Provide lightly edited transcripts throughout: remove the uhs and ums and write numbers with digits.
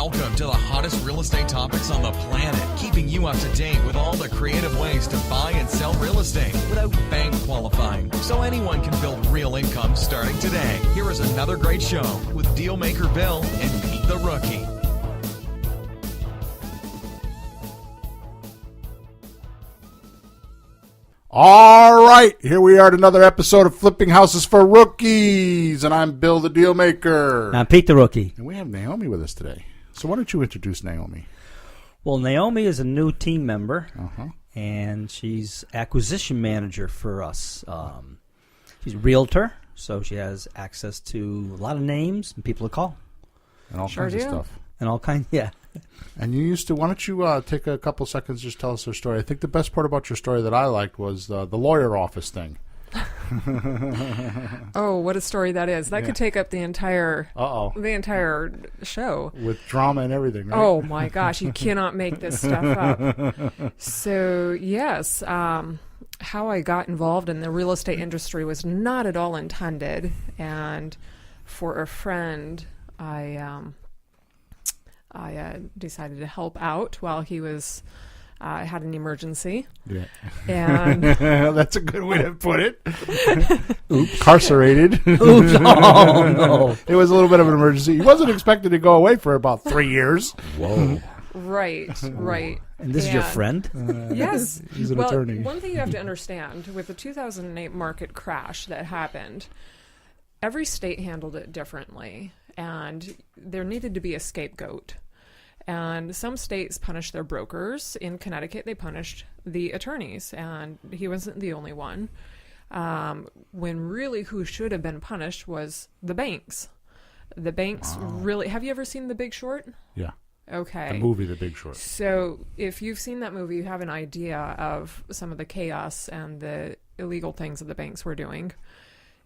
Welcome to the hottest real estate topics on the planet, keeping you up to date with all the creative ways to buy and sell real estate without bank qualifying, so anyone can build real income starting today. Here is another great show with Dealmaker Bill and Pete the Rookie. All right, here we are at another episode of Flipping Houses for Rookies, and I'm Bill the Dealmaker. I'm Pete the Rookie. And we have Naomi with us today. So why don't you introduce Naomi? Well, Naomi is a new team member, and she's acquisition manager for us. She's a realtor, so she has access to a lot of names and people to call. And all kinds of stuff. And all kinds, yeah. And you used to, why don't you take a couple seconds just tell us your story? I think the best part about your story that I liked was the lawyer office thing. Oh, what a story that is. That could take up the entire show. With drama and everything, right? Oh, my gosh. You cannot make this stuff up. So, yes, how I got involved in the real estate industry was not at all intended. And for a friend, I decided to help out while he was had an emergency. Yeah, and that's a good way to put it. Oops. Incarcerated. Oops. Oh, no. It was a little bit of an emergency. He wasn't expected to go away for about 3 years. Whoa. Right. And this is your friend? Yes. He's an attorney. One thing you have to understand, with the 2008 market crash that happened, every state handled it differently, and there needed to be a scapegoat. And some states punished their brokers. In Connecticut, they punished the attorneys, and he wasn't the only one. When really who should have been punished was the banks. The banks really... Have you ever seen The Big Short? Yeah. Okay. The movie The Big Short. So if you've seen that movie, you have an idea of some of the chaos and the illegal things that the banks were doing.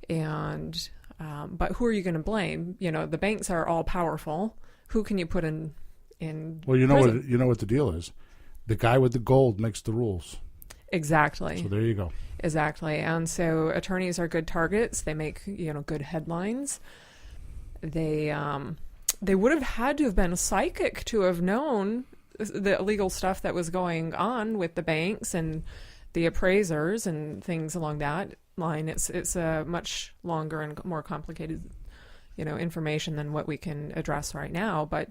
And but who are you going to blame? You know, the banks are all powerful. Who can you put in well, you know prison? what the deal is. The guy with the gold makes the rules. Exactly. So there you go. Exactly. And so attorneys are good targets. They make, good headlines. They would have had to have been psychic to have known the illegal stuff that was going on with the banks and the appraisers and things along that line. It's a much longer and more complicated, information than what we can address right now. But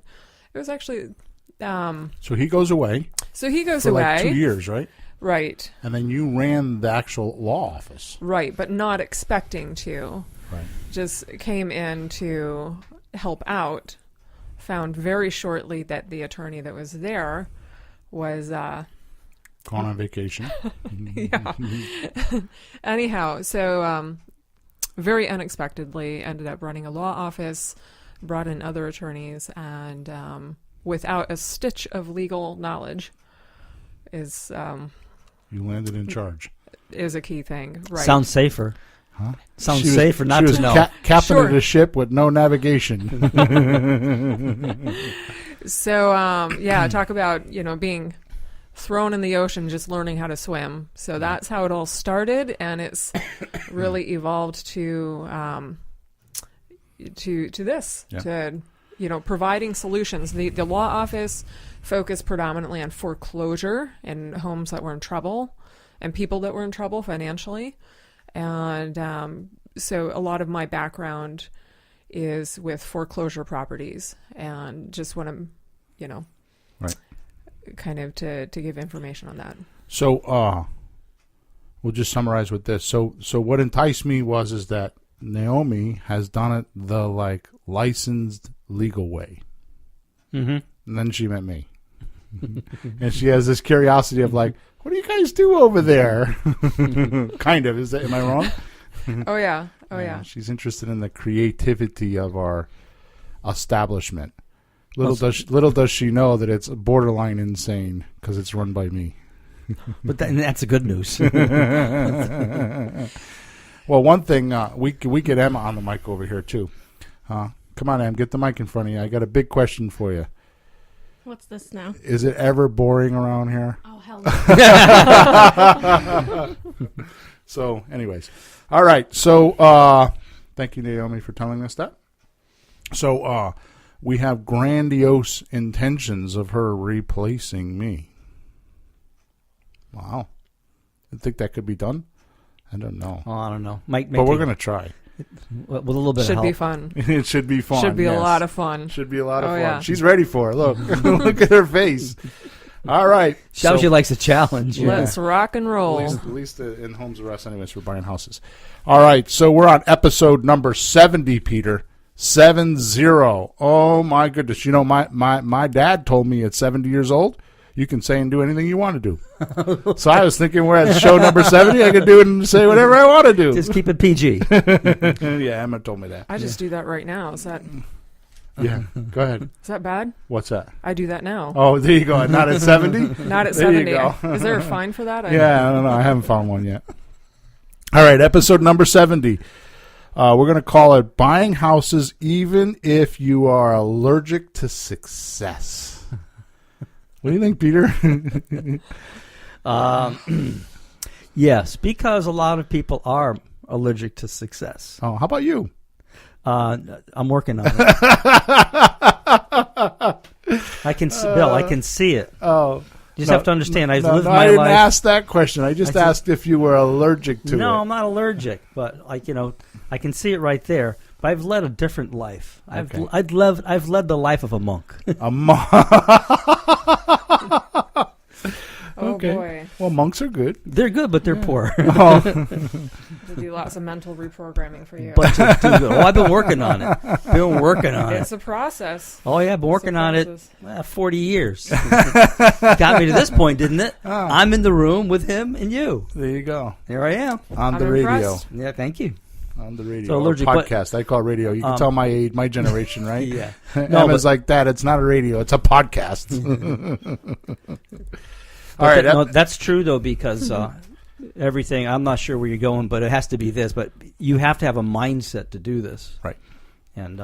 it was actually... so he goes away. So he goes for away. like 2 years, right? Right. And then you ran the actual law office. Right, but not expecting to. Right. Just came in to help out. Found very shortly that the attorney that was there was... gone on vacation. Yeah. Anyhow, so very unexpectedly ended up running a law office, brought in other attorneys, and without a stitch of legal knowledge is... you landed in charge. Is a key thing. Right. Sounds safer. Huh? Sounds safer not to know. Captain of the ship with no navigation. So, talk about, being thrown in the ocean, just learning how to swim. So that's how it all started, and it's really evolved to this, to providing solutions. The law office focused predominantly on foreclosure and homes that were in trouble and people that were in trouble financially. And so a lot of my background is with foreclosure properties, and just want to, right, kind of to give information on that. So we'll just summarize with this. So what enticed me is that Naomi has done it the licensed legal way. Mm-hmm. And then she met me. And she has this curiosity of what do you guys do over there? Kind of. Am I wrong? Oh, yeah. Oh, yeah. She's interested in the creativity of our establishment. Little does she know that it's borderline insane because it's run by me. But that's the good news. Well, one thing, we get Emma on the mic over here, too. Come on, Em, get the mic in front of you. I got a big question for you. What's this now? Is it ever boring around here? Oh, hell no. So, anyways. All right. So, thank you, Naomi, for telling us that. So, we have grandiose intentions of her replacing me. Wow. You think that could be done? I don't know. Oh, I don't know. But we're going to try. With a little bit Should of help. be fun. It should be fun. Should be yes. a lot of fun. Should be a lot of fun. Yeah. She's ready for it. Look. Look at her face. All right. Shows you likes a challenge. Yeah. Let's rock and roll. At least in homes arrest anyways for buying houses. All right. So we're on episode number 70, Peter. 70. Oh, my goodness. You know, my dad told me at 70 years old, you can say and do anything you want to do. So I was thinking we're at show number 70. I could do it and say whatever I want to do. Just keep it PG. Yeah, Emma told me that. I just do that right now. Is that Go ahead. bad? What's that? I do that now. Oh, there you go. Not at 70? Not at There you 70. go. Is there a fine for that? Yeah, I don't know. I haven't found one yet. All right, episode number 70. We're going to call it Buying Houses Even If You Are Allergic to Success. What do you think, Peter? Yes, because a lot of people are allergic to success. Oh, how about you? I'm working on it. I can see, Bill, I can see it. Oh. You just have to understand, I've lived I my didn't life. ask that question. I just asked if you were allergic to it. No, I'm not allergic, but I can see it right there. But I've led a different life. Okay. I've led the life of a monk. A monk. Oh, Okay. boy. Well, monks are good. They're good, but they're poor. Oh. To do lots of mental reprogramming for you. I've been working on it. It's a process. Oh, yeah, I've been working on it process. 40 years. Got me to this point, didn't it? Oh. I'm in the room with him and you. There you go. Here I am. On I'm the radio. impressed. Yeah, thank you. On the radio. So Or allergic, but- podcast. I call it radio. You can tell my age, my generation, right? Yeah. Emma's like, Dad, it's not a radio. It's a podcast. All right. No, that's true, though, because everything, I'm not sure where you're going, but it has to be this. But you have to have a mindset to do this. Right. And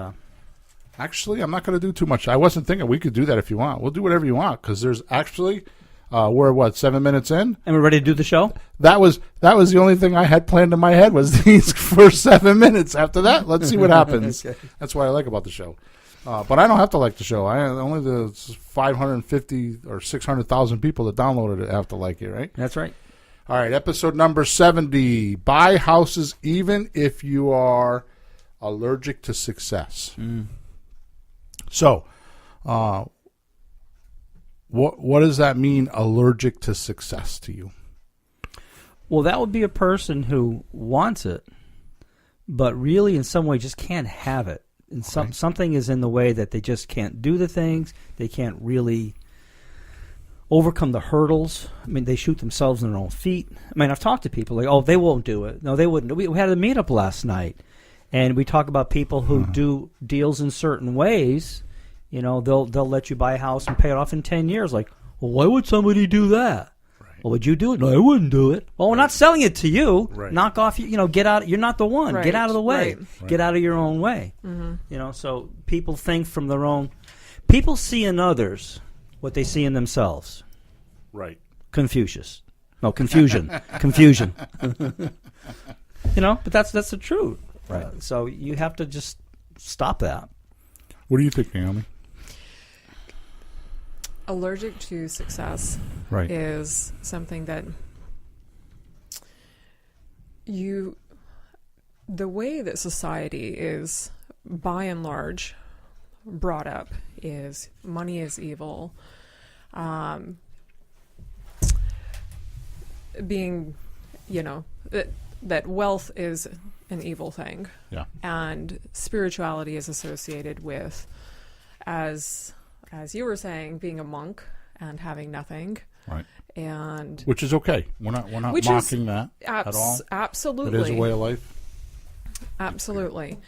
Actually, I'm not going to do too much. I wasn't thinking we could do that if you want. We'll do whatever you want because there's actually, we're 7 minutes in? and we're ready to do the show? That was the only thing I had planned in my head was these first 7 minutes. After that, let's see what happens. Okay. That's what I like about the show. But I don't have to like the show. Only the 550 or 600,000 people that downloaded it have to like it, right? That's right. All right, episode number 70. Buy houses even if you are allergic to success. So, what does that mean, allergic to success to you? Well, that would be a person who wants it, but really in some way just can't have it. And something is in the way that they just can't do the things. They can't really overcome the hurdles. I mean, they shoot themselves in their own feet. I mean, I've talked to people like, oh, they won't do it. No, they wouldn't. We had a meetup last night, and we talk about people who do deals in certain ways. You know, they'll let you buy a house and pay it off in 10 years. Like, well, why would somebody do that? Well, would you do it? No, I wouldn't do it. Well, we're not selling it to you. Right. Knock off, get out. You're not the one. Right. Get out of the way. Right. Get out of your own way. Mm-hmm. So people think from their own. People see in others what they see in themselves. Right. Confusion. Confusion. But that's the truth. Right. So you have to just stop that. What do you think, Naomi? Allergic to success Right. is something that the way that society is by and large brought up is money is evil. Being, that wealth is an evil thing. Yeah. And spirituality is associated with, as you were saying, being a monk and having nothing. Right. And Which is okay. We're not Which is mocking that at all. Absolutely. It is a way of life. Absolutely.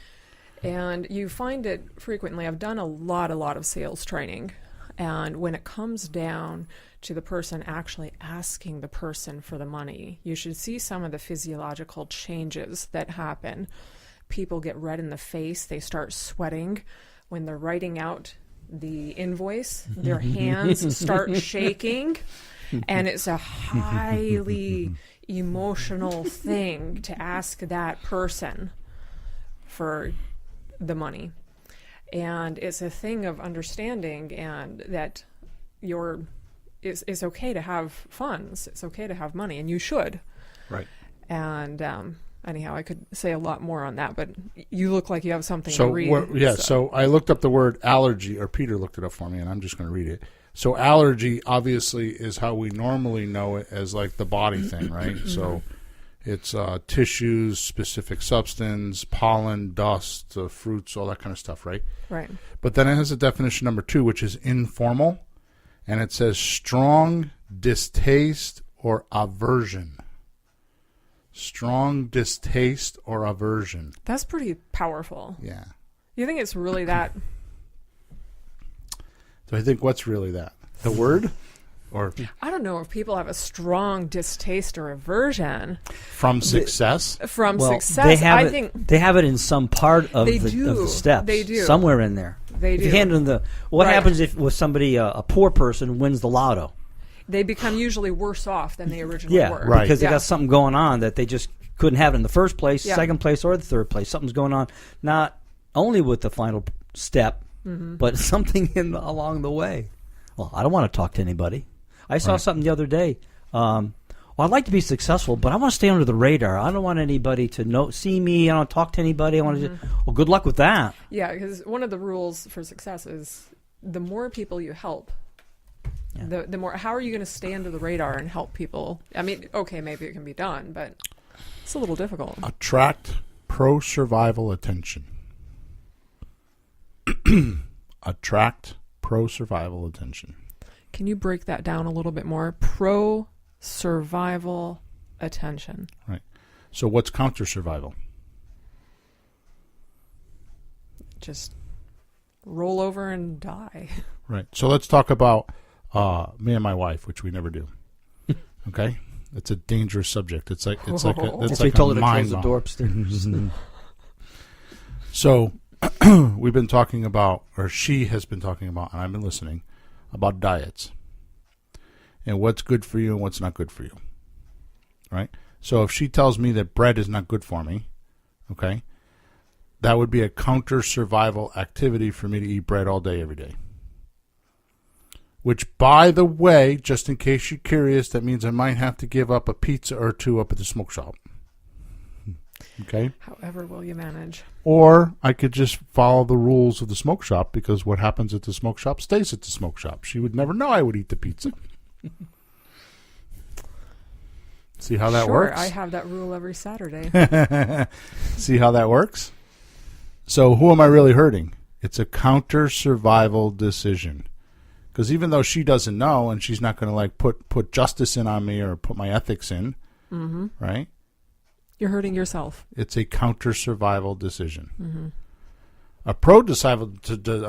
And you find it frequently. I've done a lot of sales training. And when it comes down to the person actually asking the person for the money, you should see some of the physiological changes that happen. People get red in the face. They start sweating when they're writing out the invoice. Their hands start shaking. And it's a highly emotional thing to ask that person for the money. And it's a thing of understanding, and that it's okay to have funds. It's okay to have money, and you should. Right. And anyhow, I could say a lot more on that, but you look like you have something So to read. so I looked up the word allergy, or Peter looked it up for me, and I'm just going to read it. So allergy obviously is how we normally know it, as like the body thing, right? So it's tissues, specific substance, pollen, dust, fruits, all that kind of stuff, right? Right. But then it has a definition number 2, which is informal, and it says strong distaste or aversion. Strong distaste or aversion. That's pretty powerful. Yeah. You think it's really that? So I think what's really that? The word? Or I don't know if people have a strong distaste or aversion from success? from Well, success. they have I it. think They have it in some part of They the do. steps. They do. Somewhere in there. They If you do. hand them what Right. happens if with somebody a poor person wins the lotto? they become usually worse off than they originally Yeah, were. Right. because they Yeah. got something going on that they just couldn't have it in the first place, Yeah. second place, or the third place. Something's going on, not only with the final step, but something along the way. Well, I don't want to talk to anybody. I saw something the other day. Well, I'd like to be successful, but I want to stay under the radar. I don't want anybody to see me. I don't talk to anybody. I want to. Well, good luck with that. Yeah, because one of the rules for success is the more people you help, the more. How are you going to stay under the radar and help people? I mean, okay, maybe it can be done, but it's a little difficult. Attract pro-survival attention. Attract pro-survival attention. Can you break that down a little bit more? Pro-survival attention. Right. So what's counter-survival? Just roll over and die. Right. So let's talk about me and my wife, which we never do. Okay? It's a dangerous subject. It's like Oh. it's That's like why you told a her to close mind the bomb. door upstairs. So we've been talking about, or she has been talking about, and I've been listening, about diets and what's good for you and what's not good for you. Right? So if she tells me that bread is not good for me, okay, that would be a counter-survival activity for me to eat bread all day, every day. Which, by the way, just in case you're curious, that means I might have to give up a pizza or two up at the smoke shop. Okay? However will you manage? Or I could just follow the rules of the smoke shop, because what happens at the smoke shop stays at the smoke shop. She would never know I would eat the pizza. See how that Sure, works? I have that rule every Saturday. See how that works? So who am I really hurting? It's a counter-survival decision. Because even though she doesn't know, and she's not going to like put justice in on me or put my ethics in, right? You're hurting yourself. It's a counter-survival decision. Mm-hmm. A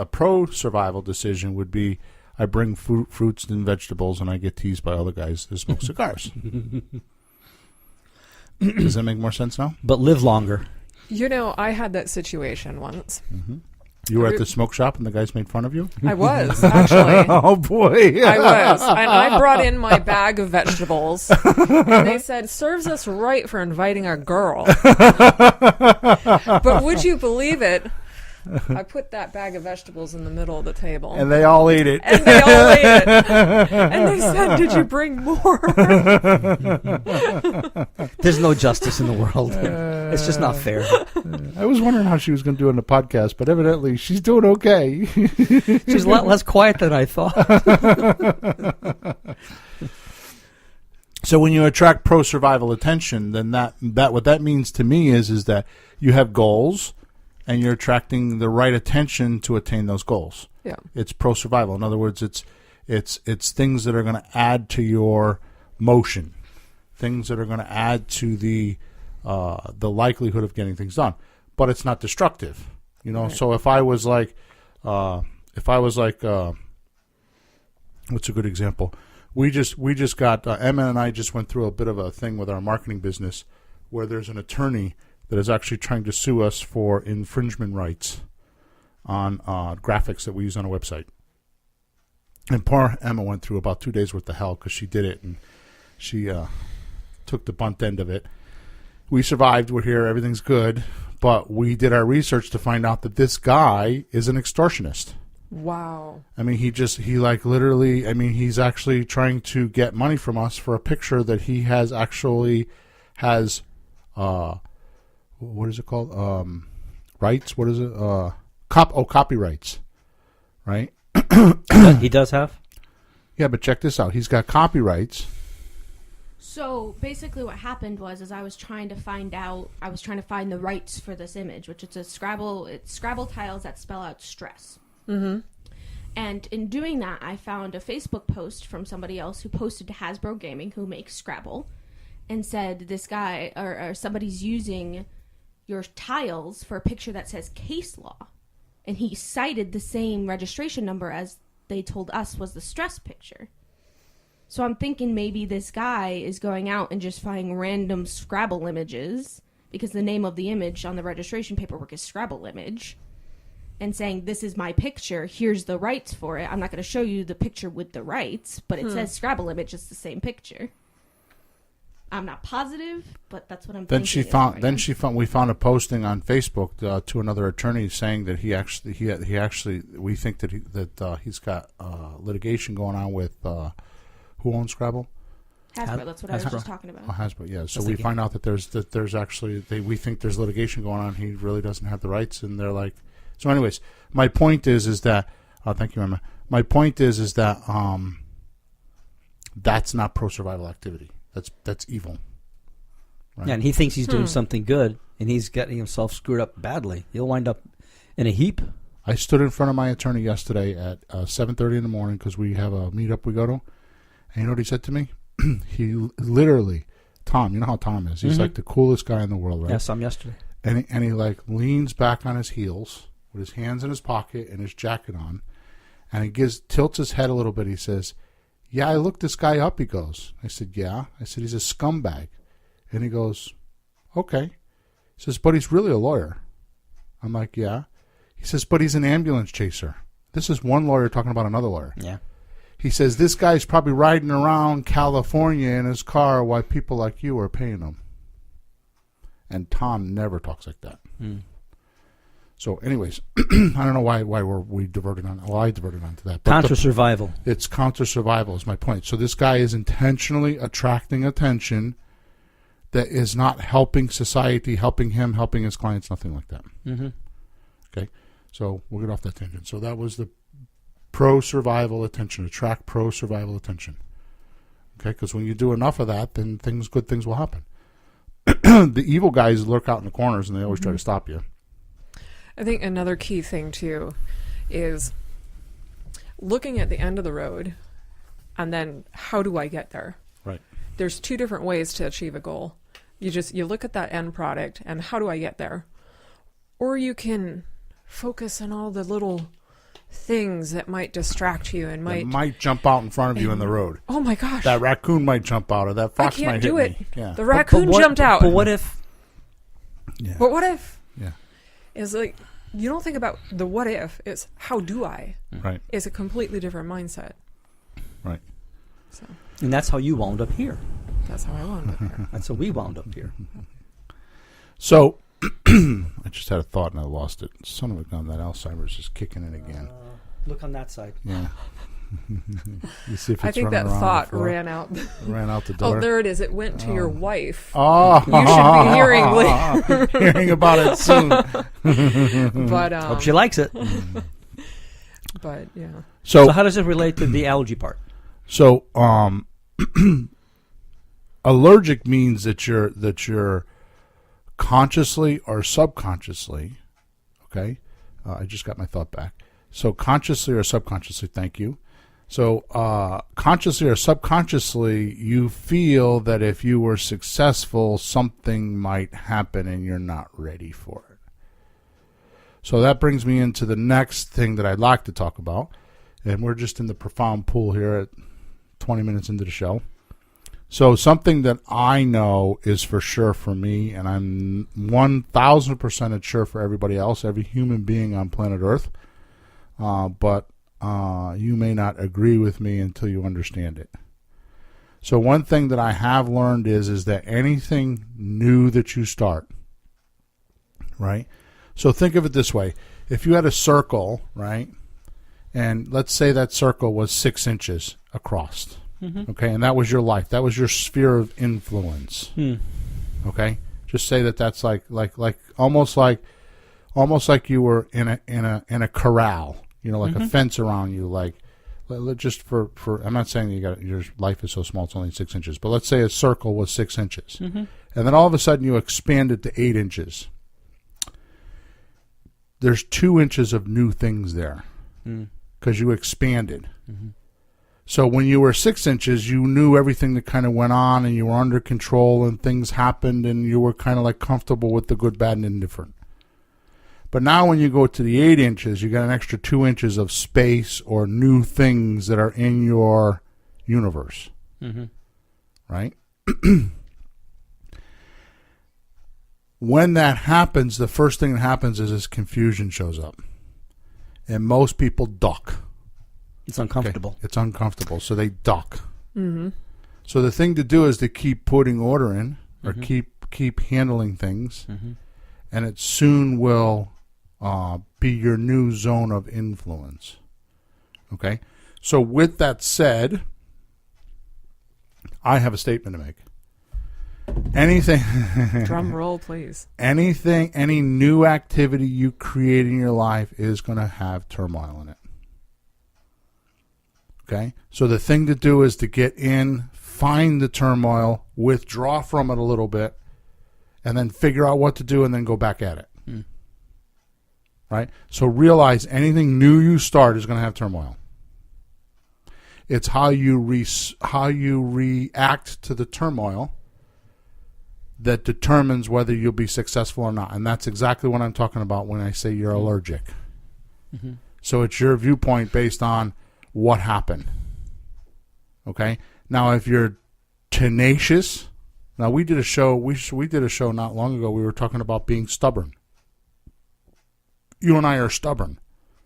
pro-survival decision would be I bring fruits and vegetables and I get teased by other guys that smoke cigars. Does that make more sense now? But live longer. You know, I had that situation once. You were at the smoke shop and the guys made fun of you? I was, actually. Oh, boy. I was. And I brought in my bag of vegetables. And they said, serves us right for inviting a girl. But would you believe it? I put that bag of vegetables in the middle of the table. And they all ate it. And they all ate it. And they said, did you bring more? There's no justice in the world. It's just not fair. I was wondering how she was going to do it in the podcast, but evidently she's doing okay. She's a lot less quiet than I thought. So when you attract pro-survival attention, then that what that means to me is that you have goals and you're attracting the right attention to attain those goals. Yeah. It's pro-survival. In other words, it's things that are going to add to your motion, things that are going to add to the likelihood of getting things done. But it's not destructive, you know. Right. So if I was like, what's a good example? We just got Emma and I just went through a bit of a thing with our marketing business where there's an attorney that is actually trying to sue us for infringement rights on graphics that we use on a website. And poor Emma went through about 2 days worth of hell because she did it, and she took the bunt end of it. We survived. We're here. Everything's good. But we did our research to find out that this guy is an extortionist. Wow. I mean, he's actually trying to get money from us for a picture that he has what is it called? Rights? What is it? Copyrights. Right? He does have? Yeah, but check this out. He's got copyrights. So basically what happened was I was trying to find the rights for this image, which it's Scrabble tiles that spell out stress. Mm-hmm. And in doing that, I found a Facebook post from somebody else who posted to Hasbro Gaming, who makes Scrabble, and said this guy or somebody's using your tiles for a picture that says case law. And he cited the same registration number as they told us was the stress picture. So I'm thinking maybe this guy is going out and just finding random Scrabble images, because the name of the image on the registration paperwork is Scrabble image, and saying, this is my picture, here's the rights for it. I'm not going to show you the picture with the rights, but it says Scrabble image, it's the same picture. I'm not positive, but that's what I'm thinking. We found a posting on Facebook to another attorney saying that we think that he's got litigation going on with who owns Scrabble? Hasbro, that's what I was just talking about. Oh, Hasbro, yeah. So we find out that we think there's litigation going on. He really doesn't have the rights, and they're like. So, anyways, my point is that. Thank you, Emma. My point is that that's not pro-survival activity. That's evil. Right? Yeah, and he thinks he's doing something good, and he's getting himself screwed up badly. He'll wind up in a heap. I stood in front of my attorney yesterday at 7:30 in the morning because we have a meetup we go to, and you know what he said to me? He literally, Tom, you know how Tom is. He's like the coolest guy in the world, right? Yeah, some yesterday. And he like leans back on his heels with his hands in his pocket and his jacket on, and he tilts his head a little bit. He says, "Yeah, I looked this guy up." He goes. I said, "Yeah." I said, "He's a scumbag," and he goes, "Okay." He says, "But he's really a lawyer." I'm like, "Yeah." He says, "But he's an ambulance chaser." This is one lawyer talking about another lawyer. Yeah. He says, "This guy's probably riding around California in his car while people like you are paying him." And Tom never talks like that. So, anyways, I don't know why we diverted on. Well, I diverted onto that. But Counter-survival. It's counter-survival is my point. So this guy is intentionally attracting attention that is not helping society, helping him, helping his clients, nothing like that. Mm-hmm. Okay? So we'll get off that tangent. So that was the pro-survival attention, attract pro-survival attention. Okay? Because when you do enough of that, then good things will happen. The evil guys lurk out in the corners, and they always try to stop you. I think another key thing, too, is looking at the end of the road and then how do I get there? Right. There's two different ways to achieve a goal. You look at that end product and how do I get there? Or you can focus on all the little things that might distract you and might jump out in front of you in the road. Oh my gosh. That raccoon might jump out, or that fox might hit it. me. Yeah. The raccoon jumped out. But what if? Yeah. But what if? Yeah. It's like, you don't think about the what if, it's how do I? Right. It's a completely different mindset. Right. So And that's how you wound up here. that's how I wound up here. That's how we wound up here. So, I just had a thought and I lost it. Son of a gun, that Alzheimer's is kicking in again. Look on that side. Yeah. You see if it's I think running that around thought the floor. ran out. Ran out the door. Oh, there it is. It went to your wife. Oh, You should be hearing later. hearing about it soon. But Hope she likes it. but yeah. So how does it relate to the allergy part? So, allergic means that you're consciously or subconsciously, okay? I just got my thought back. So consciously or subconsciously, thank you. So consciously or subconsciously, you feel that if you were successful, something might happen and you're not ready for it. So that brings me into the next thing that I'd like to talk about. And we're just in the profound pool here at 20 minutes into the show. So something that I know is for sure for me, and I'm 1,000% sure for everybody else, every human being on planet Earth, but you may not agree with me until you understand it. So one thing that I have learned is that anything new that you start, right? So think of it this way. If you had a circle, right, and let's say that circle was 6 inches across, okay, and that was your life. That was your sphere of influence, okay? Just say that's like almost like you were in a corral, like a fence around you, like just for I'm not saying your life is so small it's only 6 inches, but let's say a circle was 6 inches, and then all of a sudden you expand it to 8 inches. There's 2 inches of new things there because you expanded. So when you were 6 inches, you knew everything that kind of went on, and you were under control, and things happened, and you were kind of like comfortable with the good, bad, and indifferent. But now when you go to the 8 inches, you got an extra 2 inches of space or new things that are in your universe. Right? When that happens, the first thing that happens is this confusion shows up. And most people duck. It's uncomfortable. Okay? It's uncomfortable, so they duck. So the thing to do is to keep putting order in, or keep handling things, and it soon will be your new zone of influence. Okay? So with that said, I have a statement to make. Anything Drum roll, please. Any new activity you create in your life is going to have turmoil in it. Okay? So the thing to do is to get in, find the turmoil, withdraw from it a little bit, and then figure out what to do and then go back at it. Right? So realize anything new you start is going to have turmoil. It's how you react to the turmoil that determines whether you'll be successful or not. And that's exactly what I'm talking about when I say you're allergic. So it's your viewpoint based on what happened. Okay? Now, if you're tenacious, now we did a show not long ago. We were talking about being stubborn. You and I are stubborn,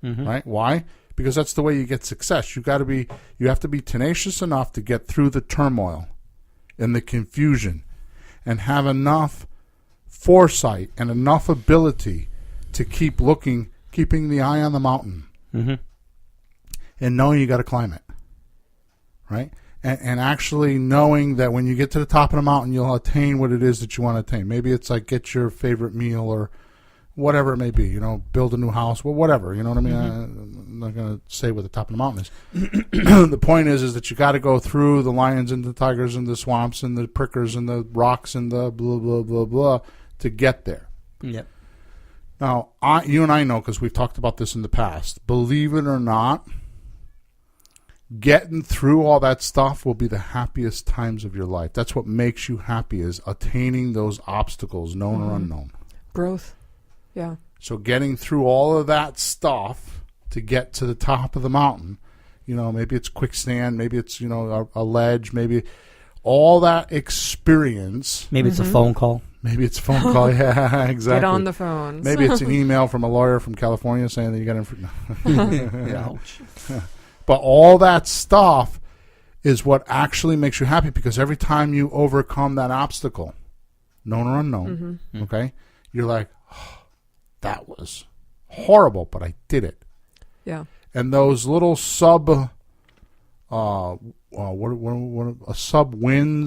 right? Why? Because that's the way you get success. You have to be tenacious enough to get through the turmoil and the confusion, and have enough foresight and enough ability to keep looking, keeping the eye on the mountain, and knowing you got to climb it, right? And actually knowing that when you get to the top of the mountain, you'll attain what it is that you want to attain. Maybe it's like get your favorite meal or whatever it may be, build a new house, well, whatever, you know what I mean? I'm not going to say what the top of the mountain is. The point is that you got to go through the lions and the tigers and the swamps and the prickers and the rocks and the blah, blah, blah, blah to get there. Yep. Now, you and I know, because we've talked about this in the past, believe it or not, getting through all that stuff will be the happiest times of your life. That's what makes you happy, is attaining those obstacles, known or unknown. Growth. Yeah. So getting through all of that stuff to get to the top of the mountain, maybe it's quicksand, maybe it's, a ledge, maybe all that experience. Maybe it's a phone call. Maybe it's a phone call. Yeah, exactly. Get on the phones. Maybe it's an email from a lawyer from California saying that you got Ouch. But all that stuff is what actually makes you happy, because every time you overcome that obstacle, known or unknown, okay, you're like, that was horrible, but I did it. Yeah. And those little sub wins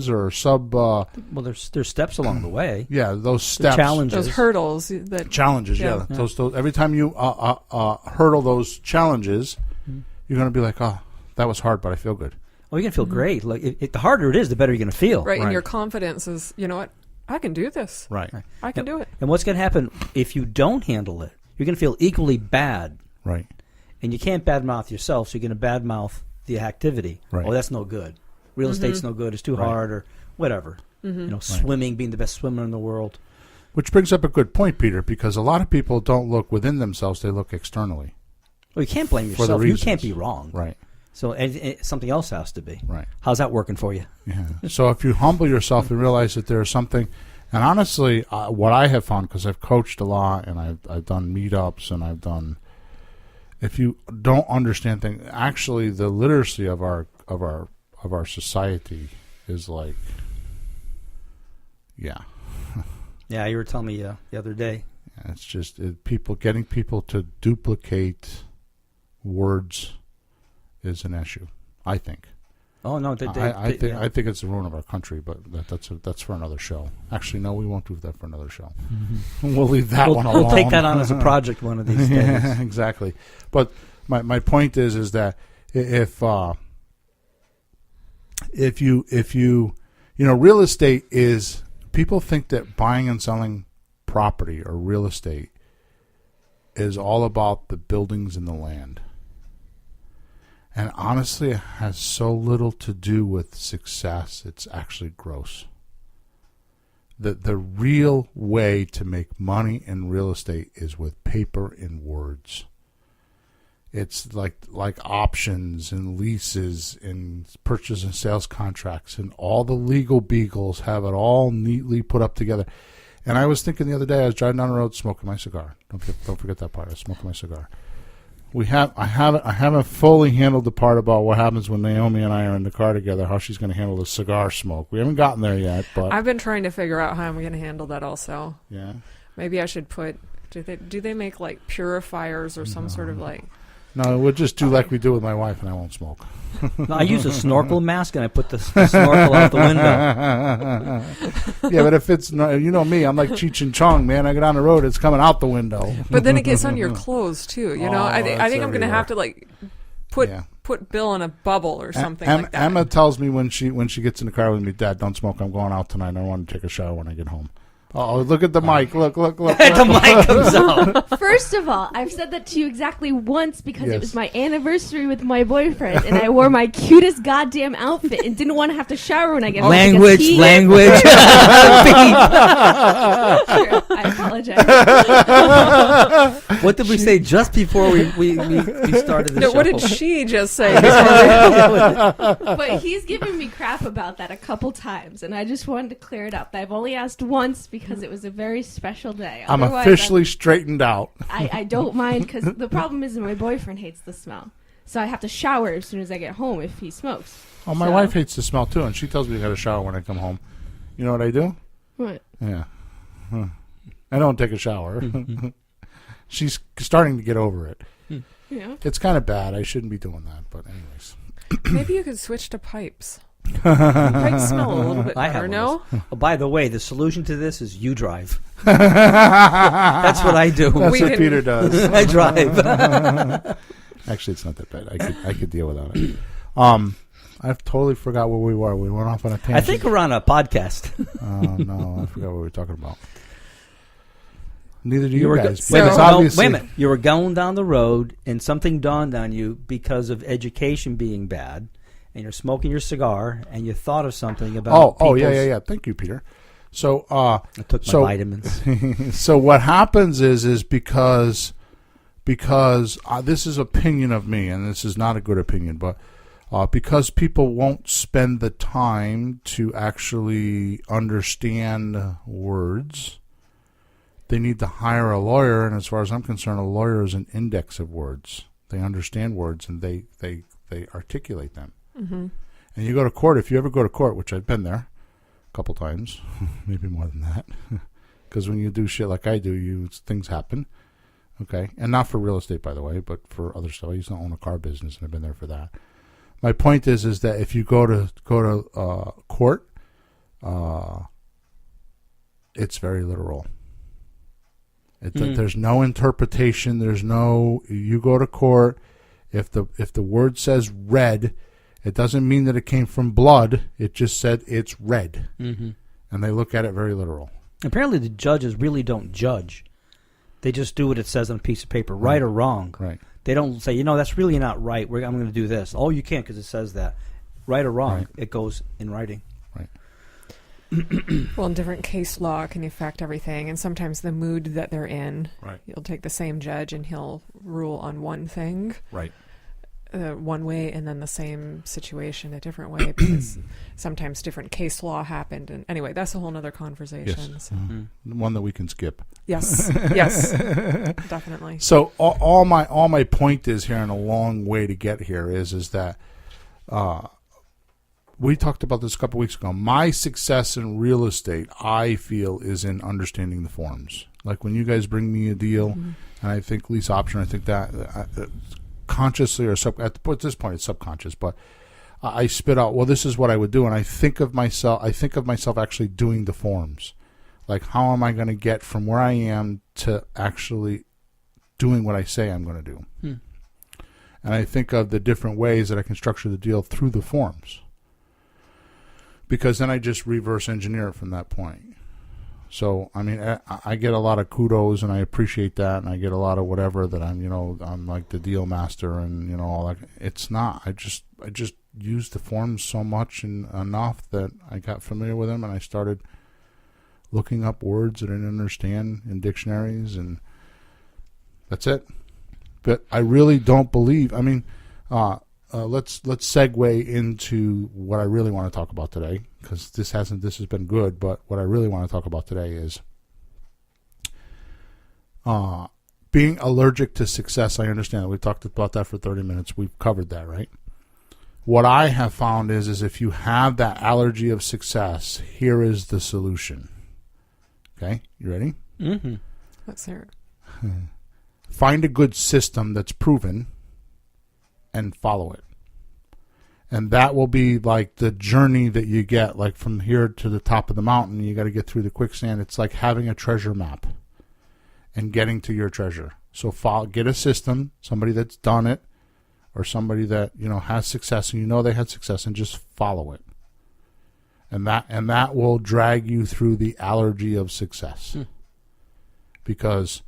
or sub. Well, there's steps along the way. Yeah, those steps, challenges, those hurdles. Challenges. Yeah. Those every time you hurdle those challenges, you're going to be like, oh, that was hard, but I feel good. Oh, you're going to feel great. Like the harder it is, the better you're going to feel. Right, and your confidence is, you know what? I can do this. Right. I can do it. And what's going to happen if you don't handle it? You're going to feel equally bad. Right. And you can't badmouth yourself, so you're going to badmouth the activity. Right. Oh, that's no good. Real estate's no good. It's too hard, or whatever. Swimming, being the best swimmer in the world. Which brings up a good point, Peter, because a lot of people don't look within themselves; they look externally. Well, you can't blame yourself. You can't be wrong. Right. So something else has to be. Right. How's that working for you? Yeah. So if you humble yourself and realize that there's something, and honestly, what I have found, because I've coached a lot and I've done meetups and I've done, if you don't understand things, actually the literacy of our society is like, yeah. Yeah, you were telling me the other day. It's just getting people to duplicate words is an issue, I think. Oh no, I think it's the ruin of our country, but that's for another show. Actually, no, we won't do that for another show. We'll leave that one alone. We'll take that on as a project one of these days. Yeah, exactly. But my point is that if you real estate is, people think that buying and selling property or real estate is all about the buildings and the land. And honestly, it has so little to do with success. It's actually gross. The real way to make money in real estate is with paper and words. It's like options and leases and purchase and sales contracts, and all the legal beagles have it all neatly put up together. And I was thinking the other day, I was driving down the road smoking my cigar. Don't forget that part. I was smoking my cigar. I haven't fully handled the part about what happens when Naomi and I are in the car together, how she's going to handle the cigar smoke. We haven't gotten there yet, but I've been trying to figure out how I'm going to handle that also. Yeah. Maybe I should put. Do they make like purifiers or some sort of like? No, we'll just do like we do with my wife, and I won't smoke. No, I use a snorkel mask and I put the snorkel out the window. Yeah, but if it's you know me, I'm like Cheech and Chong, man. I get on the road, it's coming out the window. But then it gets on your clothes too. You know, I think I'm going to have to like put Bill in a bubble or something like that. Emma tells me when she gets in the car with me, Dad, don't smoke. I'm going out tonight. I want to take a shower when I get home. Oh, look at the mic. Look. The mic comes out. First of all, I've said that to you exactly once because it was my anniversure with my boyfriend, and I wore my cutest goddamn outfit and didn't want to have to shower when I get home. Language. I apologize. What did we say just before we started the show? What did she just say? But he's given me crap about that a couple times, and I just wanted to clear it up. I've only asked once because it was a very special day. I'm officially straightened out. I don't mind because the problem is my boyfriend hates the smell. So I have to shower as soon as I get home if he smokes. Oh, my wife hates the smell too, and she tells me I got to shower when I come home. You know what I do? What? Yeah. I don't take a shower. She's starting to get over it. Yeah. It's kind of bad. I shouldn't be doing that, but anyways. Maybe you could switch to pipes. Pipes smell a little bit better, no? Oh, by the way, the solution to this is you drive. That's what I do. That's what Peter does. I drive. Actually, it's not that bad. I could deal without it. I've totally forgot where we were. We went off on a tangent. I think we're on a podcast. Oh, no. I forgot what we were talking about. Neither do you guys. Wait a minute. You were going down the road, and something dawned on you because of education being bad, and you're smoking your cigar, and you thought of something about yeah. Thank you, Peter. So I took my vitamins. So what happens is because this is opinion of me, and this is not a good opinion, but because people won't spend the time to actually understand words, they need to hire a lawyer, and as far as I'm concerned, a lawyer is an index of words. They understand words, and they articulate them. Mm-hmm. And you go to court, if you ever go to court, which I've been there a couple times, maybe more than that, because when you do shit like I do, things happen. Okay, and not for real estate, by the way, but for other stuff. I used to own a car business, and I've been there for that. My point is that if you go to court, it's very literal. There's no interpretation. You go to court. If the word says red, it doesn't mean that it came from blood. It just said it's red, and they look at it very literal. Apparently, the judges really don't judge. They just do what it says on a piece of paper, right or wrong. Right. They don't say, that's really not right. I'm going to do this. Oh, you can't because it says that. Right or wrong, right. It goes in writing. Right. Well, different case law can affect everything, and sometimes the mood that they're in. Right. You'll take the same judge, and he'll rule on one thing. Right. One way, and then the same situation a different way, because sometimes different case law happened. And anyway, that's a whole other conversation. Yes. So. One that we can skip. Yes, yes, definitely. So all my point is here, and a long way to get here is that we talked about this a couple weeks ago. My success in real estate, I feel, is in understanding the forms. Like when you guys bring me a deal, and I think lease option, I think that consciously or at this point it's subconscious, but I spit out, well, this is what I would do, and I think of myself actually doing the forms. Like, how am I going to get from where I am to actually doing what I say I'm going to do? And I think of the different ways that I can structure the deal through the forms. Because then I just reverse engineer it from that point. So, I mean, I get a lot of kudos, and I appreciate that, and I get a lot of whatever that I'm like the deal master and, all that. It's not. I just used the forms so much and enough that I got familiar with them, and I started looking up words that I didn't understand in dictionaries, and that's it. But I really don't believe. I mean, let's segue into what I really want to talk about today, because this has been good. But what I really want to talk about today is being allergic to success. I understand that we talked about that for 30 minutes. We've covered that, right? What I have found is if you have that allergy of success, here is the solution. Okay, you ready? Mm-hmm. Let's hear it. Find a good system that's proven and follow it. And that will be like the journey that you get, like from here to the top of the mountain. You got to get through the quicksand. It's like having a treasure map and getting to your treasure. So get a system, somebody that's done it, or somebody that has success, and they had success, and just follow it. And that will drag you through the allergy of success. Because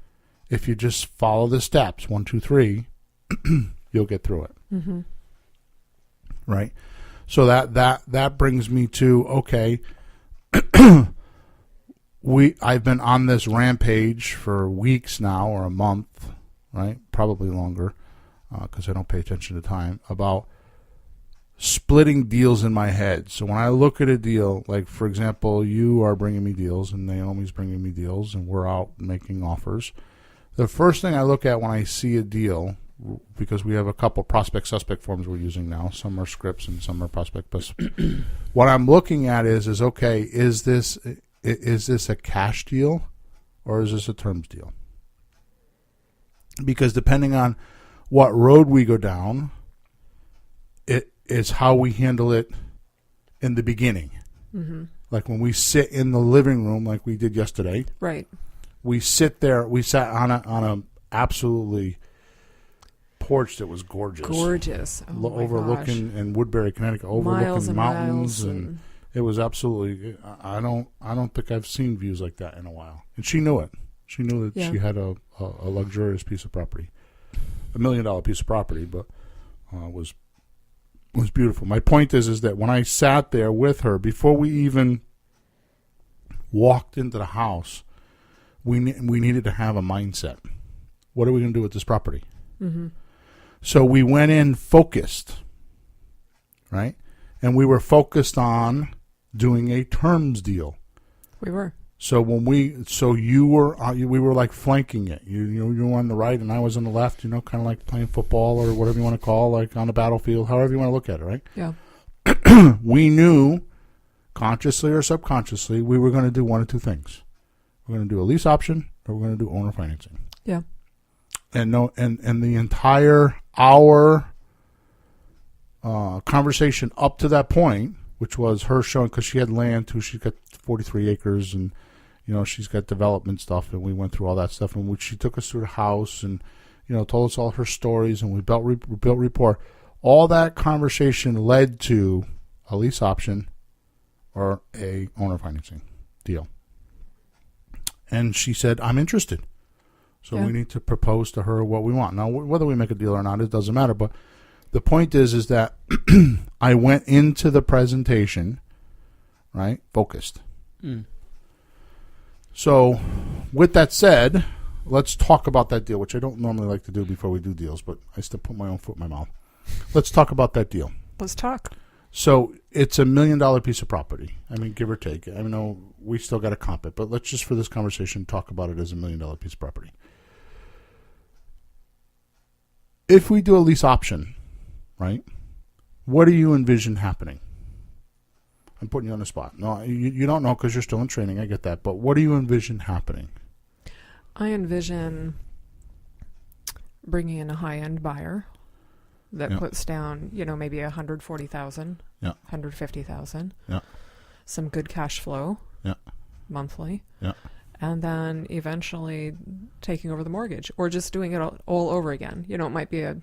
if you just follow the steps, 1, 2, 3, you'll get through it. Mm-hmm. Right? So that brings me to, okay, I've been on this rampage for weeks now, or a month, right? Probably longer, because I don't pay attention to time, about splitting deals in my head. So when I look at a deal, like for example, you are bringing me deals and Naomi's bringing me deals and we're out making offers. The first thing I look at when I see a deal, because we have a couple prospect suspect forms we're using now, some are scripts and some are prospect. What I'm looking at is okay, is this a cash deal or is this a terms deal? Because depending on what road we go down, it is how we handle it in the beginning. Mm-hmm. Like when we sit in the living room, like we did yesterday. Right. We sit there. We sat on a absolutely porch that was gorgeous. Gorgeous. Oh overlooking in Woodbury, Connecticut, overlooking mountains, and it was absolutely. I don't think I've seen views like that in a while. And she knew it. She knew that she had a luxurious piece of property, $1 million piece of property, but was beautiful. My point is that when I sat there with her, before we even walked into the house, we needed to have a mindset. What are we going to do with this property? Mm-hmm. So we went in focused, right? And we were focused on doing a terms deal. We were. So we were like flanking it. You were on the right and I was on the left. Kind of like playing football or whatever you want to call, like on a battlefield, however you want to look at it, right? Yeah. We knew, consciously or subconsciously, we were going to do one of two things. We're going to do a lease option or we're going to do owner financing. Yeah. And the entire hour conversation up to that point, which was her showing, because she had land too. She's got 43 acres and she's got development stuff, and we went through all that stuff, and she took us through the house and told us all her stories, and we built rapport. All that conversation led to a lease option or a owner financing deal. And she said, I'm interested. So we need to propose to her what we want. Now, whether we make a deal or not, it doesn't matter. But the point is that I went into the presentation, right, focused. Mm. So with that said, let's talk about that deal, which I don't normally like to do before we do deals, but I still put my own foot in my mouth. Let's talk about that deal. Let's talk. So it's $1 million piece of property. I mean, give or take. I know we still got to comp it, but let's just for this conversation talk about it as $1 million piece of property. If we do a lease option, right, what do you envision happening? I'm putting you on the spot. No, you don't know because you're still in training. I get that. But what do you envision happening? I envision bringing in a high-end buyer that puts down, maybe 140,000, 150,000. Yeah. Some good cash flow. Yeah. Monthly. Yeah. And then eventually taking over the mortgage or just doing it all over again. It might be a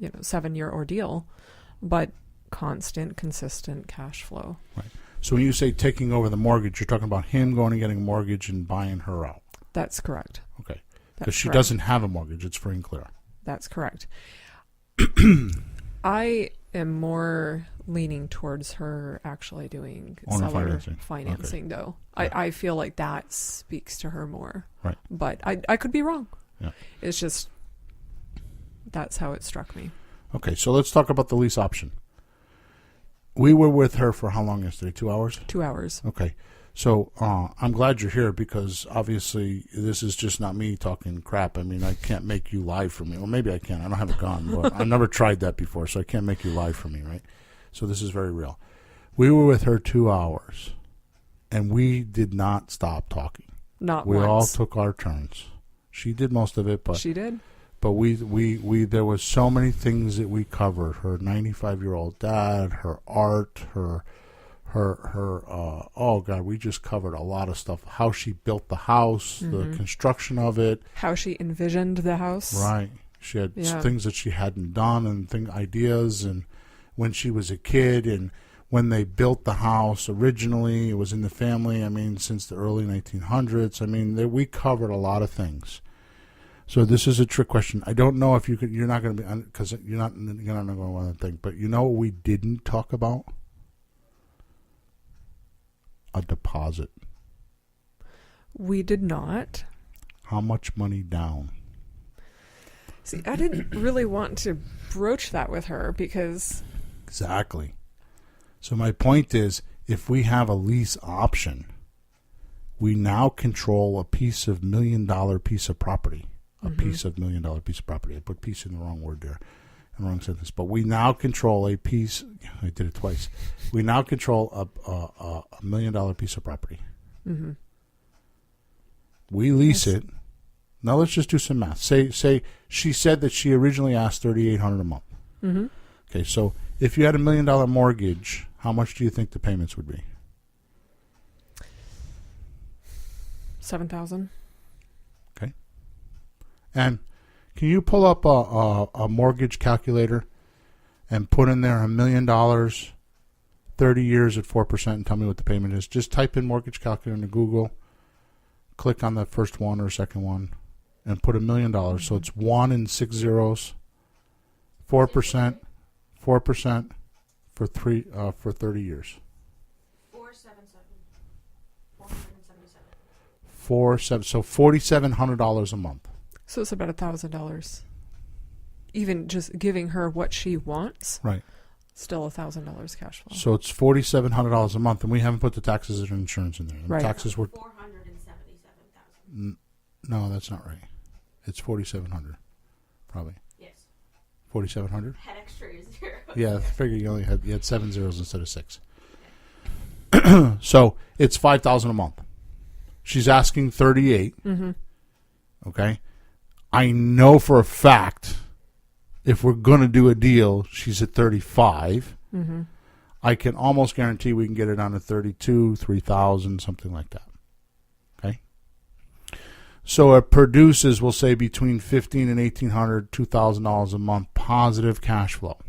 7-year ordeal, but constant, consistent cash flow. Right. So when you say taking over the mortgage, you're talking about him going and getting a mortgage and buying her out. That's correct. Okay. Because she doesn't have a mortgage. It's free and clear. That's correct. I am more leaning towards her actually doing owner seller financing, though. Yeah. I feel like that speaks to her more. Right. But I could be wrong. Yeah. It's just that's how it struck me. Okay, so let's talk about the lease option. We were with her for how long yesterday? 2 hours? 2 hours. Okay. So I'm glad you're here because obviously this is just not me talking crap. I mean, I can't make you lie for me. Well, maybe I can. I don't have a gun, but I've never tried that before, so I can't make you lie for me, right? So this is very real. We were with her 2 hours, and we did not stop talking. Not we once. all took our turns. She did most of it, but she did. But we there was so many things that we covered. Her 95-year-old dad, her art, her oh God, we just covered a lot of stuff. How she built the house, the construction of it. How she envisioned the house. Right. She had things that she hadn't done and ideas, and when she was a kid and when they built the house originally, it was in the family, I mean, since the early 1900s. I mean, we covered a lot of things. So this is a trick question. I don't know if you could. You're not going to be because you're not going to want to think. But you know what we didn't talk about? A deposit. We did not. How much money down? See, I didn't really want to broach that with her because Exactly. So my point is, if we have a lease option, we now control a piece of $1 million piece of property. A piece of $1 million piece of property. I put piece in the wrong word there, in the wrong sentence. But we now control a piece. I did it twice. We now control a $1 million piece of property. Mm-hmm. We lease it. Now let's just do some math. Say she said that she originally asked $3,800 a month. Mm-hmm. Okay, so if you had $1 million mortgage, how much do you think the payments would be? $7,000. Okay. And can you pull up a mortgage calculator and put in there $1 million, 30 years at 4%, and tell me what the payment is? Just type in mortgage calculator into Google, click on the first one or second one, and put $1 million. So it's 1 and 6 zeros, 4%, 4% for 30 years. 477. So $4,700 a month. So it's about $1,000. Even just giving her what she wants, Right. still $1,000 cash flow. So it's $4,700 a month, and we haven't put the taxes and insurance in there. The Right. taxes were $477,000. no, that's not right. It's $4,700, probably. Yes. 4,700. Had extra zeros. Yeah, I figure you had 7 zeros instead of 6. So it's $5,000 a month. She's asking 38. Mm-hmm. Okay, I know for a fact if we're going to do a deal, she's at 35. Mm-hmm. I can almost guarantee we can get it down to 32, 3,000, something like that. Okay, so it produces, we'll say, between $1,500 and $1,800, $2,000 a month positive cash flow.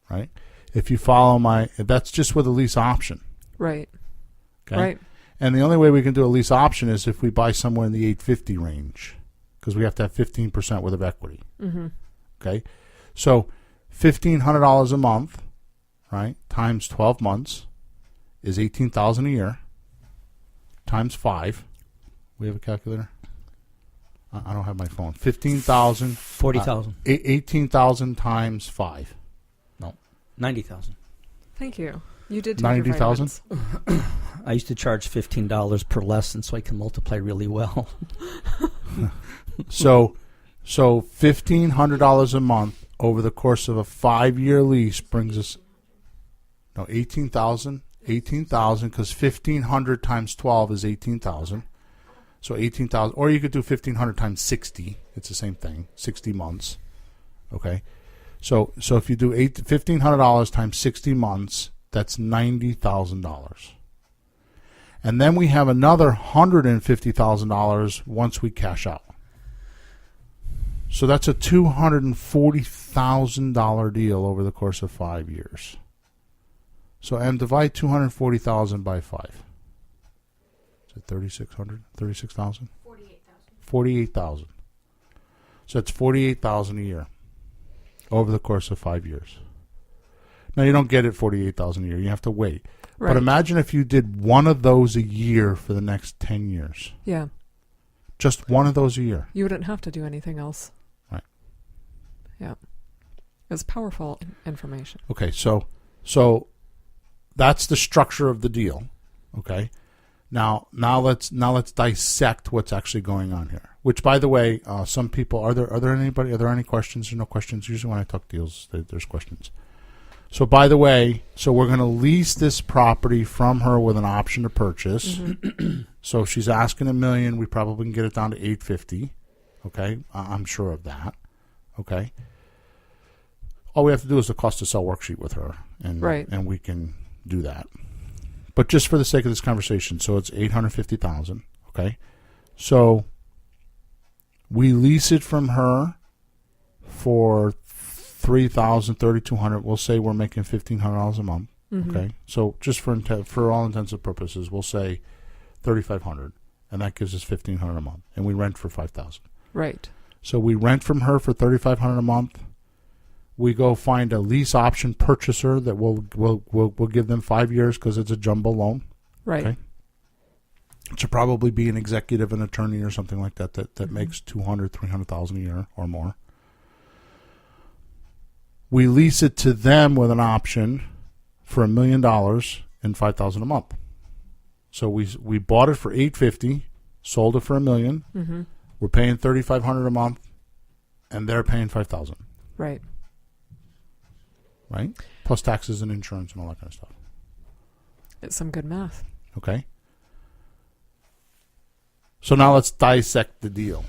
Right? If you follow that's just with a lease option. Right. Okay. Right. And the only way we can do a lease option is if we buy somewhere in the 850 range, because we have to have 15% worth of equity. Mm-hmm. Okay, so $1,500 a month, right, times 12 months is $18,000 a year. Times 5. We have a calculator. I don't have my phone. 15,000. 40,000. 18,000 times 5. No. 90,000. Thank you. You did take 90,000. I used to charge $15 per lesson, so I can multiply really well. So $1,500 a month over the course of a 5-year lease brings us No, 18,000. 18,000 because 1,500 times 12 is 18,000. So 18,000, or you could do 1,500 times 60. It's the same thing, 60 months. Okay, so if you do $1,500 times 60 months, that's $90,000. And then we have another $150,000 once we cash out. So that's a $240,000 deal over the course of 5 years. So divide 240,000 by 5. Is it 3,600? 36,000? 48,000. 48,000. So it's 48,000 a year over the course of 5 years. Now you don't get it 48,000 a year. You have to wait. Right. But imagine if you did one of those a year for the next 10 years. Yeah. Just one of those a year. You wouldn't have to do anything else. Right. Yeah. It's powerful information. Okay, so that's the structure of the deal. Okay. Now let's dissect what's actually going on here. Which, by the way, some people are there any questions? There's no questions. Usually when I talk deals, there's questions. So by the way, we're going to lease this property from her with an option to purchase. Mm-hmm. So if she's asking $1 million, we probably can get it down to $850. Okay, I'm sure of that. Okay. All we have to do is the cost to sell worksheet with her, and we can do that. But just for the sake of this conversation, so it's $850,000. Okay, so we lease it from her for $3,000, $3,200. We'll say we're making $1,500 a month. Mm-hmm. Okay, so just for all intents and purposes, we'll say $3,500, and that gives us $1,500 a month, and we rent for $5,000. Right. So we rent from her for $3,500 a month. We go find a lease option purchaser that we'll give them 5 years because it's a jumbo loan. Right. Okay. It should probably be an executive, an attorney, or something like that mm-hmm. makes $200,000, $300,000 a year or more. We lease it to them with an option for $1 million and $5,000 a month. So we bought it for $850, sold it for $1 million. Mm-hmm. We're paying $3,500 a month, and they're paying $5,000. Right. Right? Plus taxes and insurance and all that kind of stuff. It's some good math. Okay. So now let's dissect the deal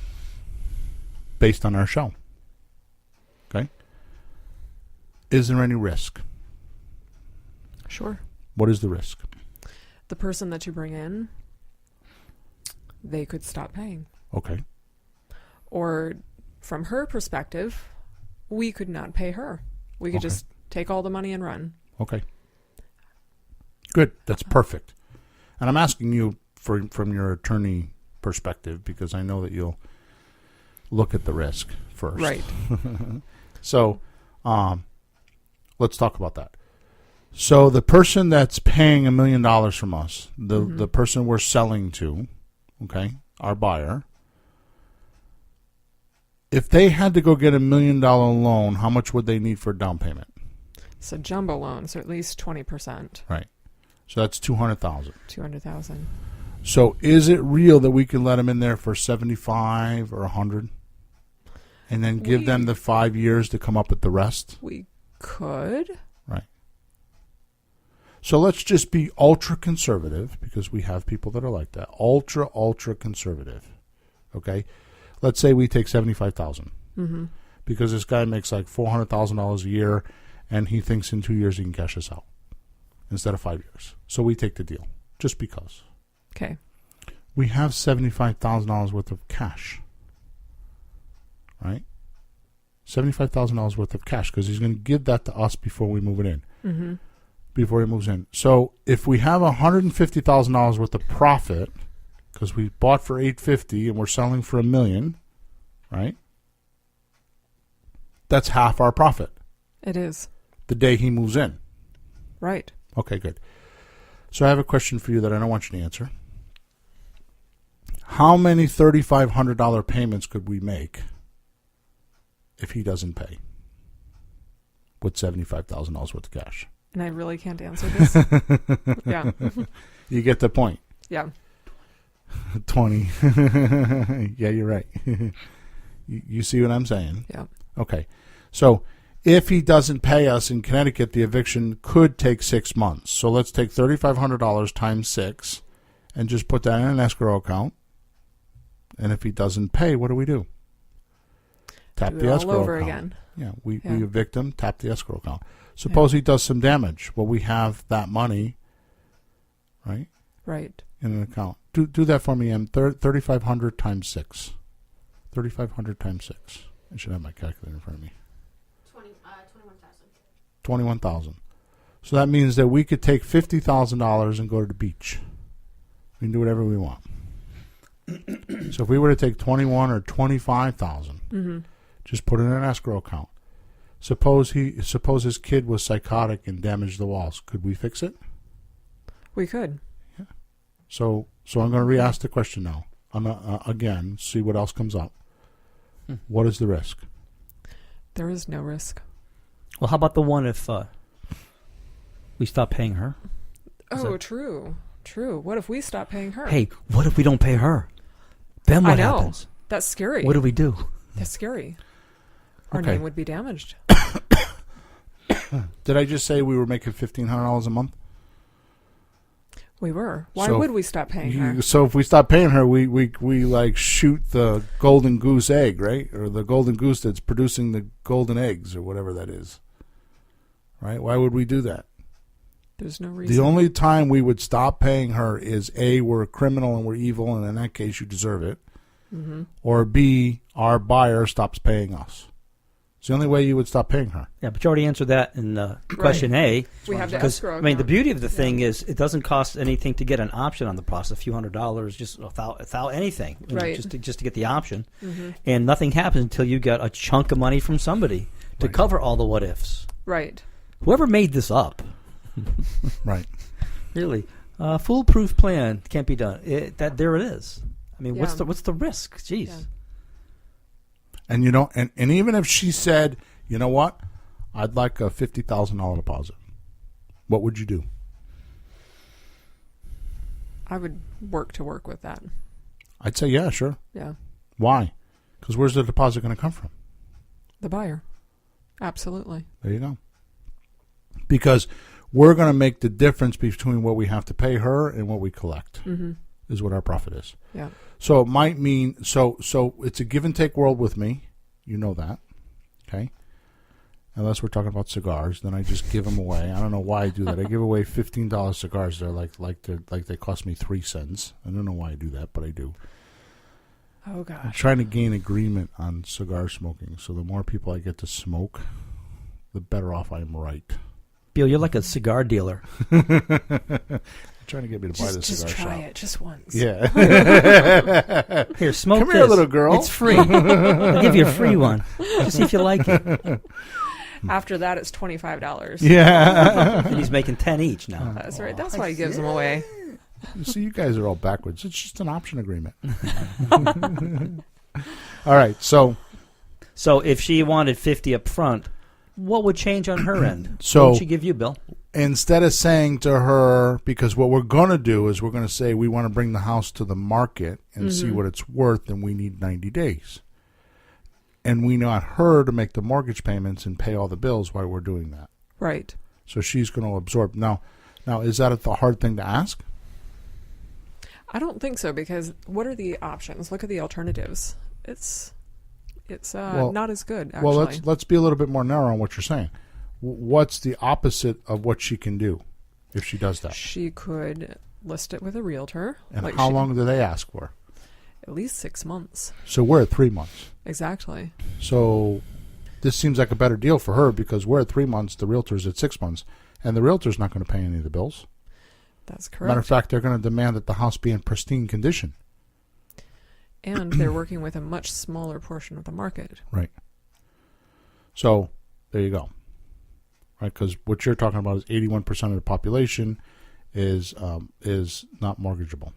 based on our show. Okay. Is there any risk? Sure. What is the risk? The person that you bring in, they could stop paying. Okay. Or from her perspective, we could not pay her. We could just take all the money and run. Okay. Good. That's perfect. And I'm asking you from your attorney perspective because I know that you'll look at the risk first. Right. So let's talk about that. So the person that's paying $1 million from us, the person we're selling to, okay, our buyer, if they had to go get $1 million loan, how much would they need for a down payment? It's a jumbo loan, so at least 20%. Right. So that's $200,000. $200,000. So is it real that we can let them in there for 75 or 100, and then give them the 5 years to come up with the rest? We could. Right. So let's just be ultra conservative because we have people that are like that. Ultra conservative. Okay. Let's say we take $75,000 because this guy makes like $400,000 a year, and he thinks in 2 years he can cash us out instead of 5 years. So we take the deal just because. Okay. We have $75,000 worth of cash, right? $75,000 worth of cash because he's going to give that to us before we move it in. Mm-hmm. Before he moves in. So if we have $150,000 worth of profit because we bought for $850 and we're selling for $1 million, right? That's half our profit. It is. The day he moves in. Right. Okay, good. So I have a question for you that I don't want you to answer. How many $3,500 payments could we make if he doesn't pay with $75,000 worth of cash? And I really can't answer this. Yeah. You get the point. Yeah. 20. Yeah, you're right. You see what I'm saying? Yeah. Okay. So If he doesn't pay us in Connecticut, the eviction could take 6 months. So let's take $3,500 times 6 and just put that in an escrow account. And if he doesn't pay, what do? Tap Do the it all escrow over account. again. Yeah, we evict him, tap the escrow account. Suppose he does some damage. Well, we have that money, right, Right. in an account. Do that for me, Em. 3,500 times 6. 3,500 times 6. I should have my calculator in front of me. 21,000. So that means that we could take $50,000 and go to the beach. We can do whatever we want. So if we were to take 21 or 25,000, just put it in an escrow account. Suppose his kid was psychotic and damaged the walls. Could we fix it? We could. Yeah. So I'm going to re-ask the question now. I'm gonna, again, see what else comes up. What is the risk? There is no risk. Well, how about the one if we stop paying her? Oh, true. True. What if we stop paying her? Hey, what if we don't pay her? Then what I know. happens? That's scary. What do we do? That's scary. Our Okay. name would be damaged. Did I just say we were making $1,500 a month? We were. Why So would we stop paying her? So if we stop paying her, we like shoot the golden goose egg, right? Or the golden goose that's producing the golden eggs or whatever that is. Right? Why would we do that? There's no reason. The only time we would stop paying her is A, we're a criminal and we're evil, and in that case you deserve it. Mm-hmm. Or B, our buyer stops paying us. It's the only way you would stop paying her. Yeah, but you already answered that in question A. We have the Because, escrow I mean, the account. beauty of the thing is it doesn't cost anything to get an option on the process, a few $100s, just without anything, Right. just to get the option. And nothing happens until you get a chunk of money from somebody to cover all the what ifs. Right. Whoever made this up, Right. really, foolproof plan can't be done. There it is. I mean, Yeah. what's the risk? Jeez. Yeah. And you know, and even if she said, you know what, I'd like a $50,000 deposit, what would you do? I would work with that. I'd say, yeah, sure. Yeah. Why? Because where's the deposit going to come from? The buyer. Absolutely. There you go. Because we're going to make the difference between what we have to pay her and what we collect, is what our profit is. Yeah. So it might mean, so it's a give and take world with me. You know that. Okay? Unless we're talking about cigars, then I just give them away. I don't know why I do that. I give away $15 cigars. They're like they cost me 3 cents. I don't know why I do that, but I do. Oh, I'm gosh. trying to gain agreement on cigar smoking. So the more people I get to smoke, the better off I am right. Bill, you're like a cigar dealer. Trying to get me to buy the Just cigar try shop. it. Just once. Yeah. Here, smoke Come this. here, little girl. It's free. I'll give you a free one. Just see if you like it. After that, it's $25. Yeah. And he's making 10 each now. That's right. That's why he gives them away. See, you guys are all backwards. It's just an option agreement. All right. So if she wanted 50 up front, what would change on her end? So- what would she give you, Bill? instead of saying to her, because what we're going to do is we're going to say we want to bring the house to the market and see what it's worth, and we need 90 days. And we want her to make the mortgage payments and pay all the bills while we're doing that. Right. So she's going to absorb. Now, is that a hard thing to ask? I don't think so, because what are the options? Look at the alternatives. It's not as good, actually. Well, let's be a little bit more narrow on what you're saying. What's the opposite of what she can do if she does that? She could list it with a realtor. And how long do they ask for? At least 6 months. So we're at 3 months. Exactly. So this seems like a better deal for her because we're at 3 months, the realtor's at 6 months, and the realtor's not going to pay any of the bills. That's correct. Matter of fact, they're going to demand that the house be in pristine condition. And they're working with a much smaller portion of the market. Right. So there you go. Right, because what you're talking about is 81% of the population is not mortgageable.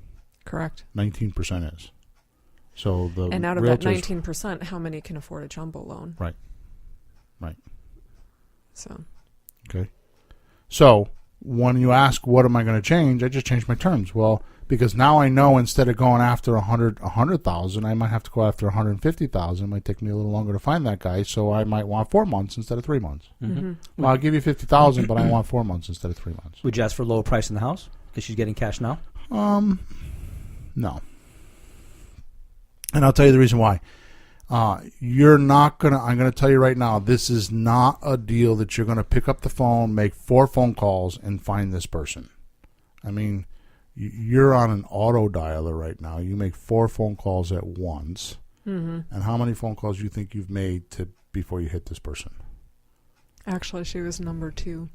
Correct. 19% is. So the And out of realtors, that 19%, how many can afford a jumbo loan? Right. Right. So Okay. So when you ask what am I going to change, I just change my terms. Well, because now I know instead of going after 100,000, I might have to go after 150,000. It might take me a little longer to find that guy, so I might want 4 months instead of 3 months. Mm-hmm. Well, I'll give you 50,000, but I want 4 months instead of 3 months. Would you ask for a lower price in the house because she's getting cash now? No. And I'll tell you the reason why. You're not going to, I'm going to tell you right now, this is not a deal that you're going to pick up the phone, make 4 phone calls, and find this person. I mean, you're on an auto dialer right now. You make 4 phone calls at once. Mm-hmm. And how many phone calls do you think you've made before you hit this person? Actually, she was number 2.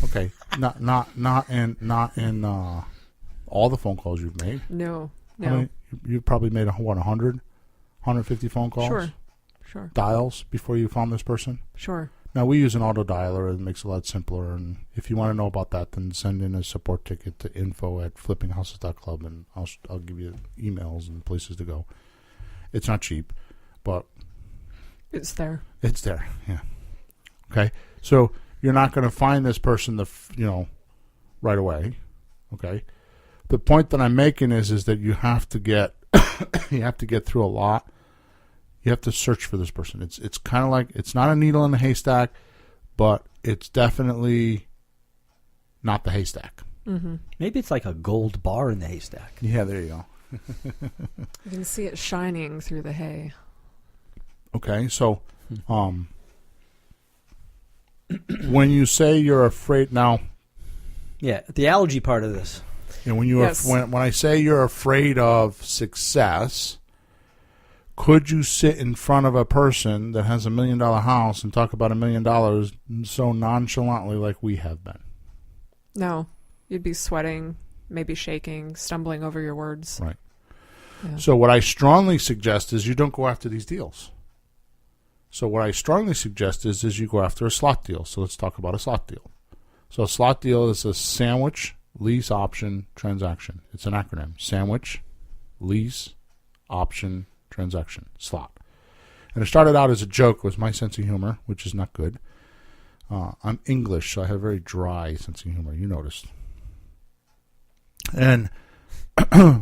Okay. not in all the phone calls you've made. No. How many, you've probably made, 100? 150 phone calls? Sure. Dials before you found this person? Sure. Now, we use an auto dialer. It makes it a lot simpler. And if you want to know about that, then send in a support ticket to info@flippinghouses.club, and I'll give you emails and places to go. It's not cheap, but it's there. It's there, yeah. Okay? So you're not going to find this person, right away, okay? The point that I'm making is that you have to get you have to get through a lot. You have to search for this person. It's kind of like, it's not a needle in the haystack, but it's definitely not the haystack. Mm-hmm. Maybe it's like a gold bar in the haystack. Yeah, there you go. You can see it shining through the hay. Okay, so when you say you're afraid now, yeah, the allergy part of this. And when you Yes. when I say you're afraid of success, could you sit in front of a person that has $1 million house and talk about $1 million so nonchalantly like we have been? No. You'd be sweating, maybe shaking, stumbling over your words. Right. Yeah. So what I strongly suggest is you don't go after these deals. So what I strongly suggest is you go after a slot deal. So let's talk about a slot deal. So a slot deal is a sandwich, lease, option, transaction. It's an acronym. Sandwich, lease, option, transaction, slot. And it started out as a joke. It was my sense of humor, which is not good. I'm English, so I have a very dry sense of humor. You noticed. And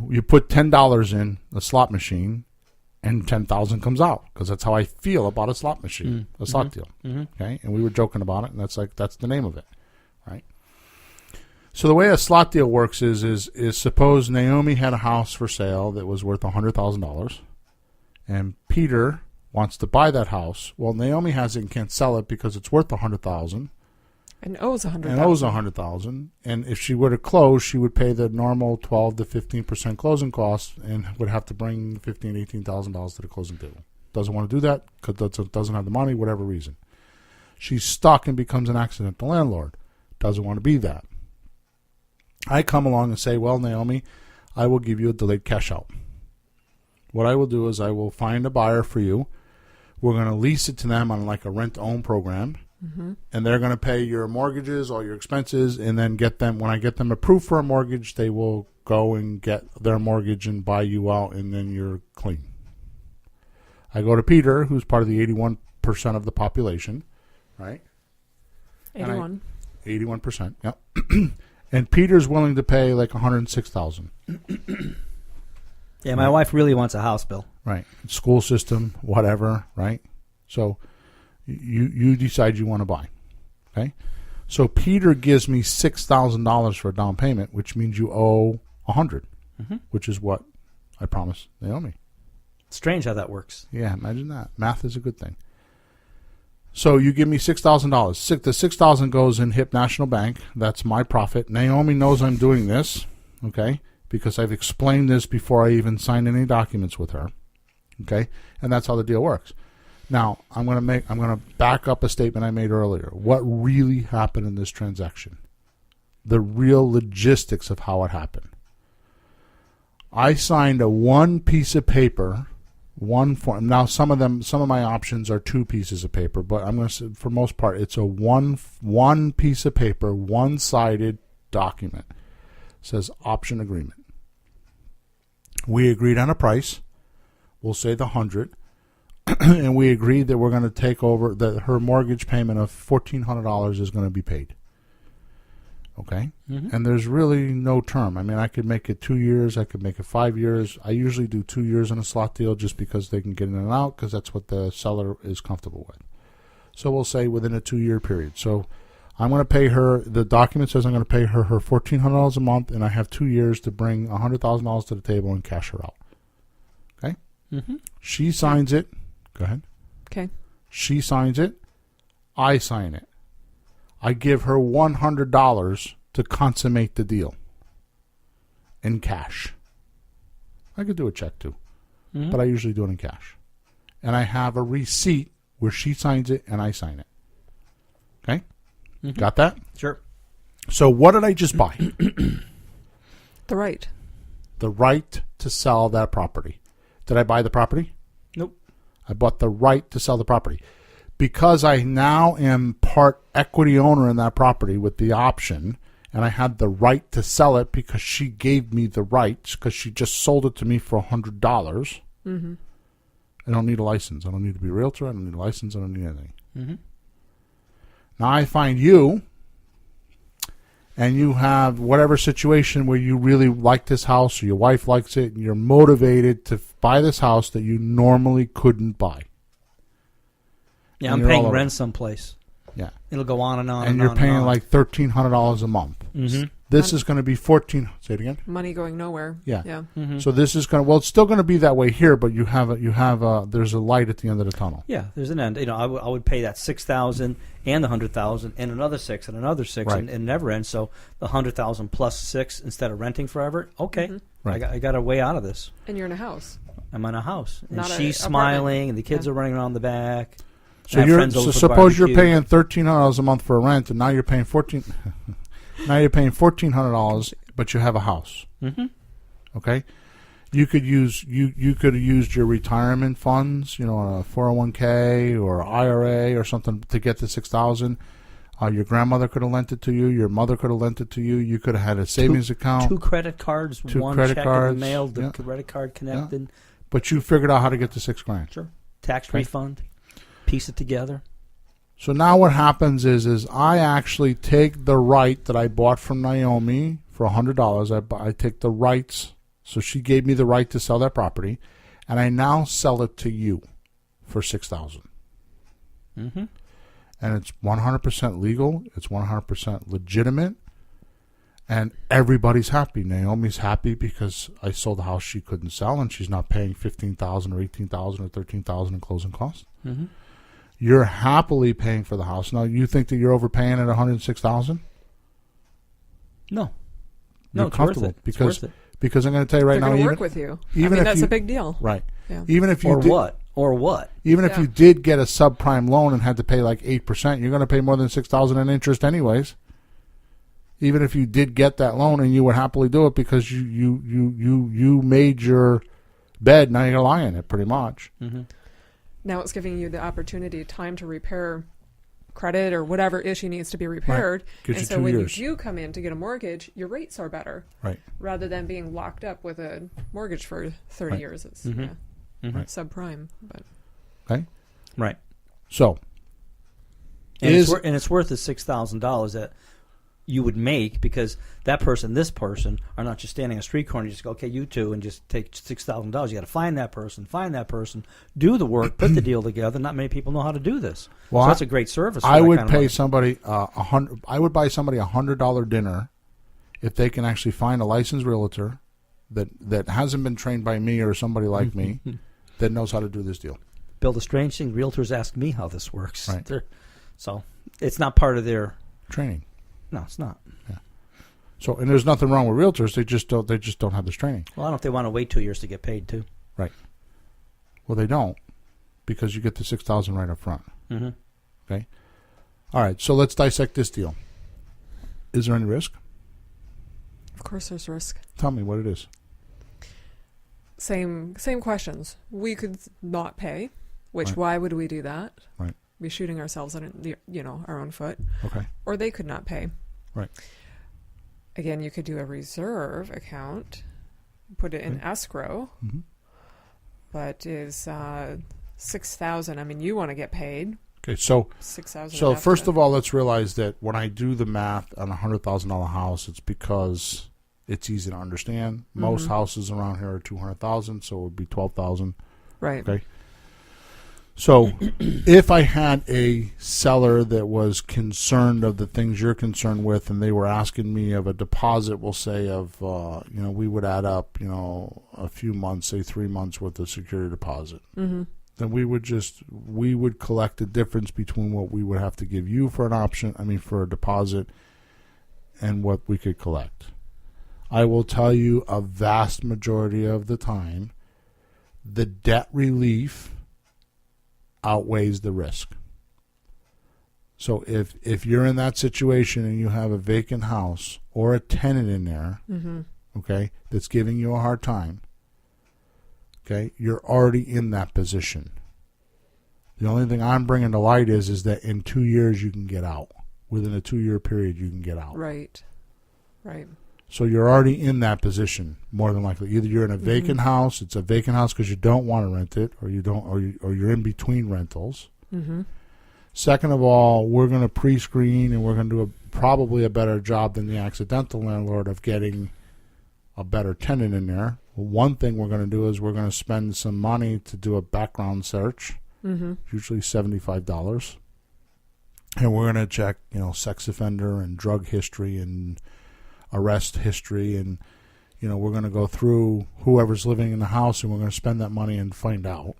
you put $10 in a slot machine, and 10,000 comes out, because that's how I feel about a slot machine, a slot deal. Mm-hmm. Okay, and we were joking about it, and that's the name of it, right? So the way a slot deal works is suppose Naomi had a house for sale that was worth $100,000, and Peter wants to buy that house. Well, Naomi has it and can't sell it because it's worth $100,000. And owes $100,000. And owes $100,000. And if she were to close, she would pay the normal 12 to 15% closing costs and would have to bring $15,000, $18,000 to the closing table. Doesn't want to do that because doesn't have the money, whatever reason. She's stuck and becomes an accidental landlord. Doesn't want to be that. I come along and say, well, Naomi, I will give you a delayed cash out. What I will do is I will find a buyer for you. We're going to lease it to them on like a rent-to-own program. Mm-hmm. And they're going to pay your mortgages, all your expenses, and then when I get them approved for a mortgage, they will go and get their mortgage and buy you out, and then you're clean. I go to Peter, who's part of the 81% of the population, right? 81. 81%, yep. And Peter's willing to pay like $106,000. Yeah, my wife really wants a house, Bill. Right. School system, whatever, right? So you decide you want to buy, okay? So Peter gives me $6,000 for a down payment, which means you owe $100, which is what I promised Naomi. Strange how that works. Yeah, imagine that. Math is a good thing. So you give me $6,000. The $6,000 goes in HIP National Bank. That's my profit. Naomi knows I'm doing this, okay, because I've explained this before I even signed any documents with her, okay, and that's how the deal works. Now, I'm going to back up a statement I made earlier. What really happened in this transaction? The real logistics of how it happened. I signed a one piece of paper, one form. Now, some of my options are 2 pieces of paper, but I'm going to say, for most part, it's a one piece of paper, one-sided document. It says option agreement. We agreed on a price. We'll say the 100. And we agreed that we're going to take over, that her mortgage payment of $1,400 is going to be paid. Okay? And there's really no term. I mean, I could make it 2 years. I could make it 5 years. I usually do 2 years in a slot deal just because they can get in and out because that's what the seller is comfortable with. So we'll say within a 2-year period. So I'm going to pay her, the document says I'm going to pay her $1,400 a month, and I have 2 years to bring $100,000 to the table and cash her out. Okay? She signs it. Go ahead. Okay. She signs it. I sign it. I give her $100 to consummate the deal in cash. I could do a check too, but I usually do it in cash. And I have a receipt where she signs it and I sign it. Okay? Got that? Sure. So what did I just buy? The right. The right to sell that property. Did I buy the property? Nope. I bought the right to sell the property. Because I now am part equity owner in that property with the option, and I had the right to sell it because she gave me the rights because she just sold it to me for $100. I don't need a license. I don't need to be a realtor. I don't need a license. I don't need anything. Now I find you, and you have whatever situation where you really like this house or your wife likes it, and you're motivated to buy this house that you normally couldn't buy. Yeah, And I'm you're all paying over. rent someplace. Yeah. It'll go on and on And and you're on paying and on. like $1,300 a month. This is going to be Say it again. Money going nowhere. Yeah. Yeah. So this is going to, well, it's still going to be that way here, but there's a light at the end of the tunnel. Yeah, there's an end. You know, I would pay that $6,000 and the $100,000 and another $6,000 and another $6,000 Right. and it never ends. So the $100,000 plus $6,000 instead of renting forever. Okay, Right. I got a way out of this. And you're in a house. I'm in a house, and Not a she's apartment. smiling, and the kids are running around the back. So I have friends over for suppose you're barbecue. paying $1,300 a month for rent, and now you're paying $1,400, but you have a house. Okay, you could use you could have used your retirement funds, a 401k or IRA or something to get the $6,000. Your grandmother could have lent it to you. Your mother could have lent it to you. You could have had a savings account. 2 credit cards, Two 1 credit check cards, in the mail, the yeah. credit card connected. But you figured out how to get the $6,000. Sure, tax Okay. refund, piece it together. So now what happens is I actually take the right that I bought from Naomi for $100. I take the rights. So she gave me the right to sell that property, and I now sell it to you for $6,000. And it's 100% legal. It's 100% legitimate, and everybody's happy. Naomi's happy because I sold the house she couldn't sell, and she's not paying $15,000 or $18,000 or $13,000 in closing costs. You're happily paying for the house. Now, you think that you're overpaying at $106,000? No, You're it's comfortable worth it. because It's worth it. because I'm going to tell you right They're now, going to even work with you. even if that's you- a big deal. right, Yeah. even if you Or did, what? Or what? even if Yeah. you did get a subprime loan and had to pay like 8%, you're going to pay more than $6,000 in interest anyways. Even if you did get that loan and you would happily do it because you made your bed, now you're going to lie in it pretty much. Now it's giving you the opportunity, time to repair credit or whatever issue needs to be repaired. Gives And you so 2 when years. you do come in to get a mortgage, your rates are better Right. rather than being locked up with a mortgage for 30 Right. years. It's Right. subprime. But Okay. Right. So And is it's worth the $6,000 that you would make because that person, this person, are not just standing on a street corner. You just go, okay, you two, and just take $6,000. You got to find that person, do the work, put the deal together. Not many people know how to do this. Well, So that's a great service. For I that would kind of pay money. somebody I would buy somebody $100 dinner if they can actually find a licensed realtor that hasn't been trained by me or somebody like me that knows how to do this deal. Bill, the strange thing, realtors ask me how this works. Right. So it's not part of their. Training. No, it's not. So and there's nothing wrong with realtors. They just don't have this training. Well, I don't know if they want to wait 2 years to get paid too. Right. Well, they don't because you get the $6,000 right up front. Okay. All right. So let's dissect this deal. Is there any risk? of course there's risk. Tell me what it is. Same questions. We could not pay, which Right. why would we do that? Right. Be shooting ourselves in our own foot. Okay. Or they could not pay. Right. Again, you could do a reserve account, put it in escrow, but is $6,000. I mean, you want to get paid. Okay, so 6,000. so first of all, let's realize that when I do the math on a $100,000 house, it's because it's easy to understand. Most houses around here are 200,000, so it would be 12,000. right. Okay. So if I had a seller that was concerned of the things you're concerned with, and they were asking me of a deposit, we'll say of, we would add up, a few months, say 3 months worth of security deposit. Mm-hmm. Then we would collect the difference between what we would have to give you for for a deposit and what we could collect. I will tell you a vast majority of the time, the debt relief outweighs the risk. So if you're in that situation and you have a vacant house or a tenant in there, okay, that's giving you a hard time, okay, you're already in that position. The only thing I'm bringing to light is that in 2 years you can get out. Within a 2-year period you can get out. Right. Right. So you're already in that position, more than likely. Either you're in a vacant house, it's a vacant house because you don't want to rent it, or you don't, or you're in between rentals. Mm-hmm. Second of all, we're going to pre-screen and we're going to do probably a better job than the accidental landlord of getting a better tenant in there. One thing we're going to do is we're going to spend some money to do a background search, usually $75, and we're going to check, sex offender and drug history and arrest history, and we're going to go through whoever's living in the house, and we're going to spend that money and find out.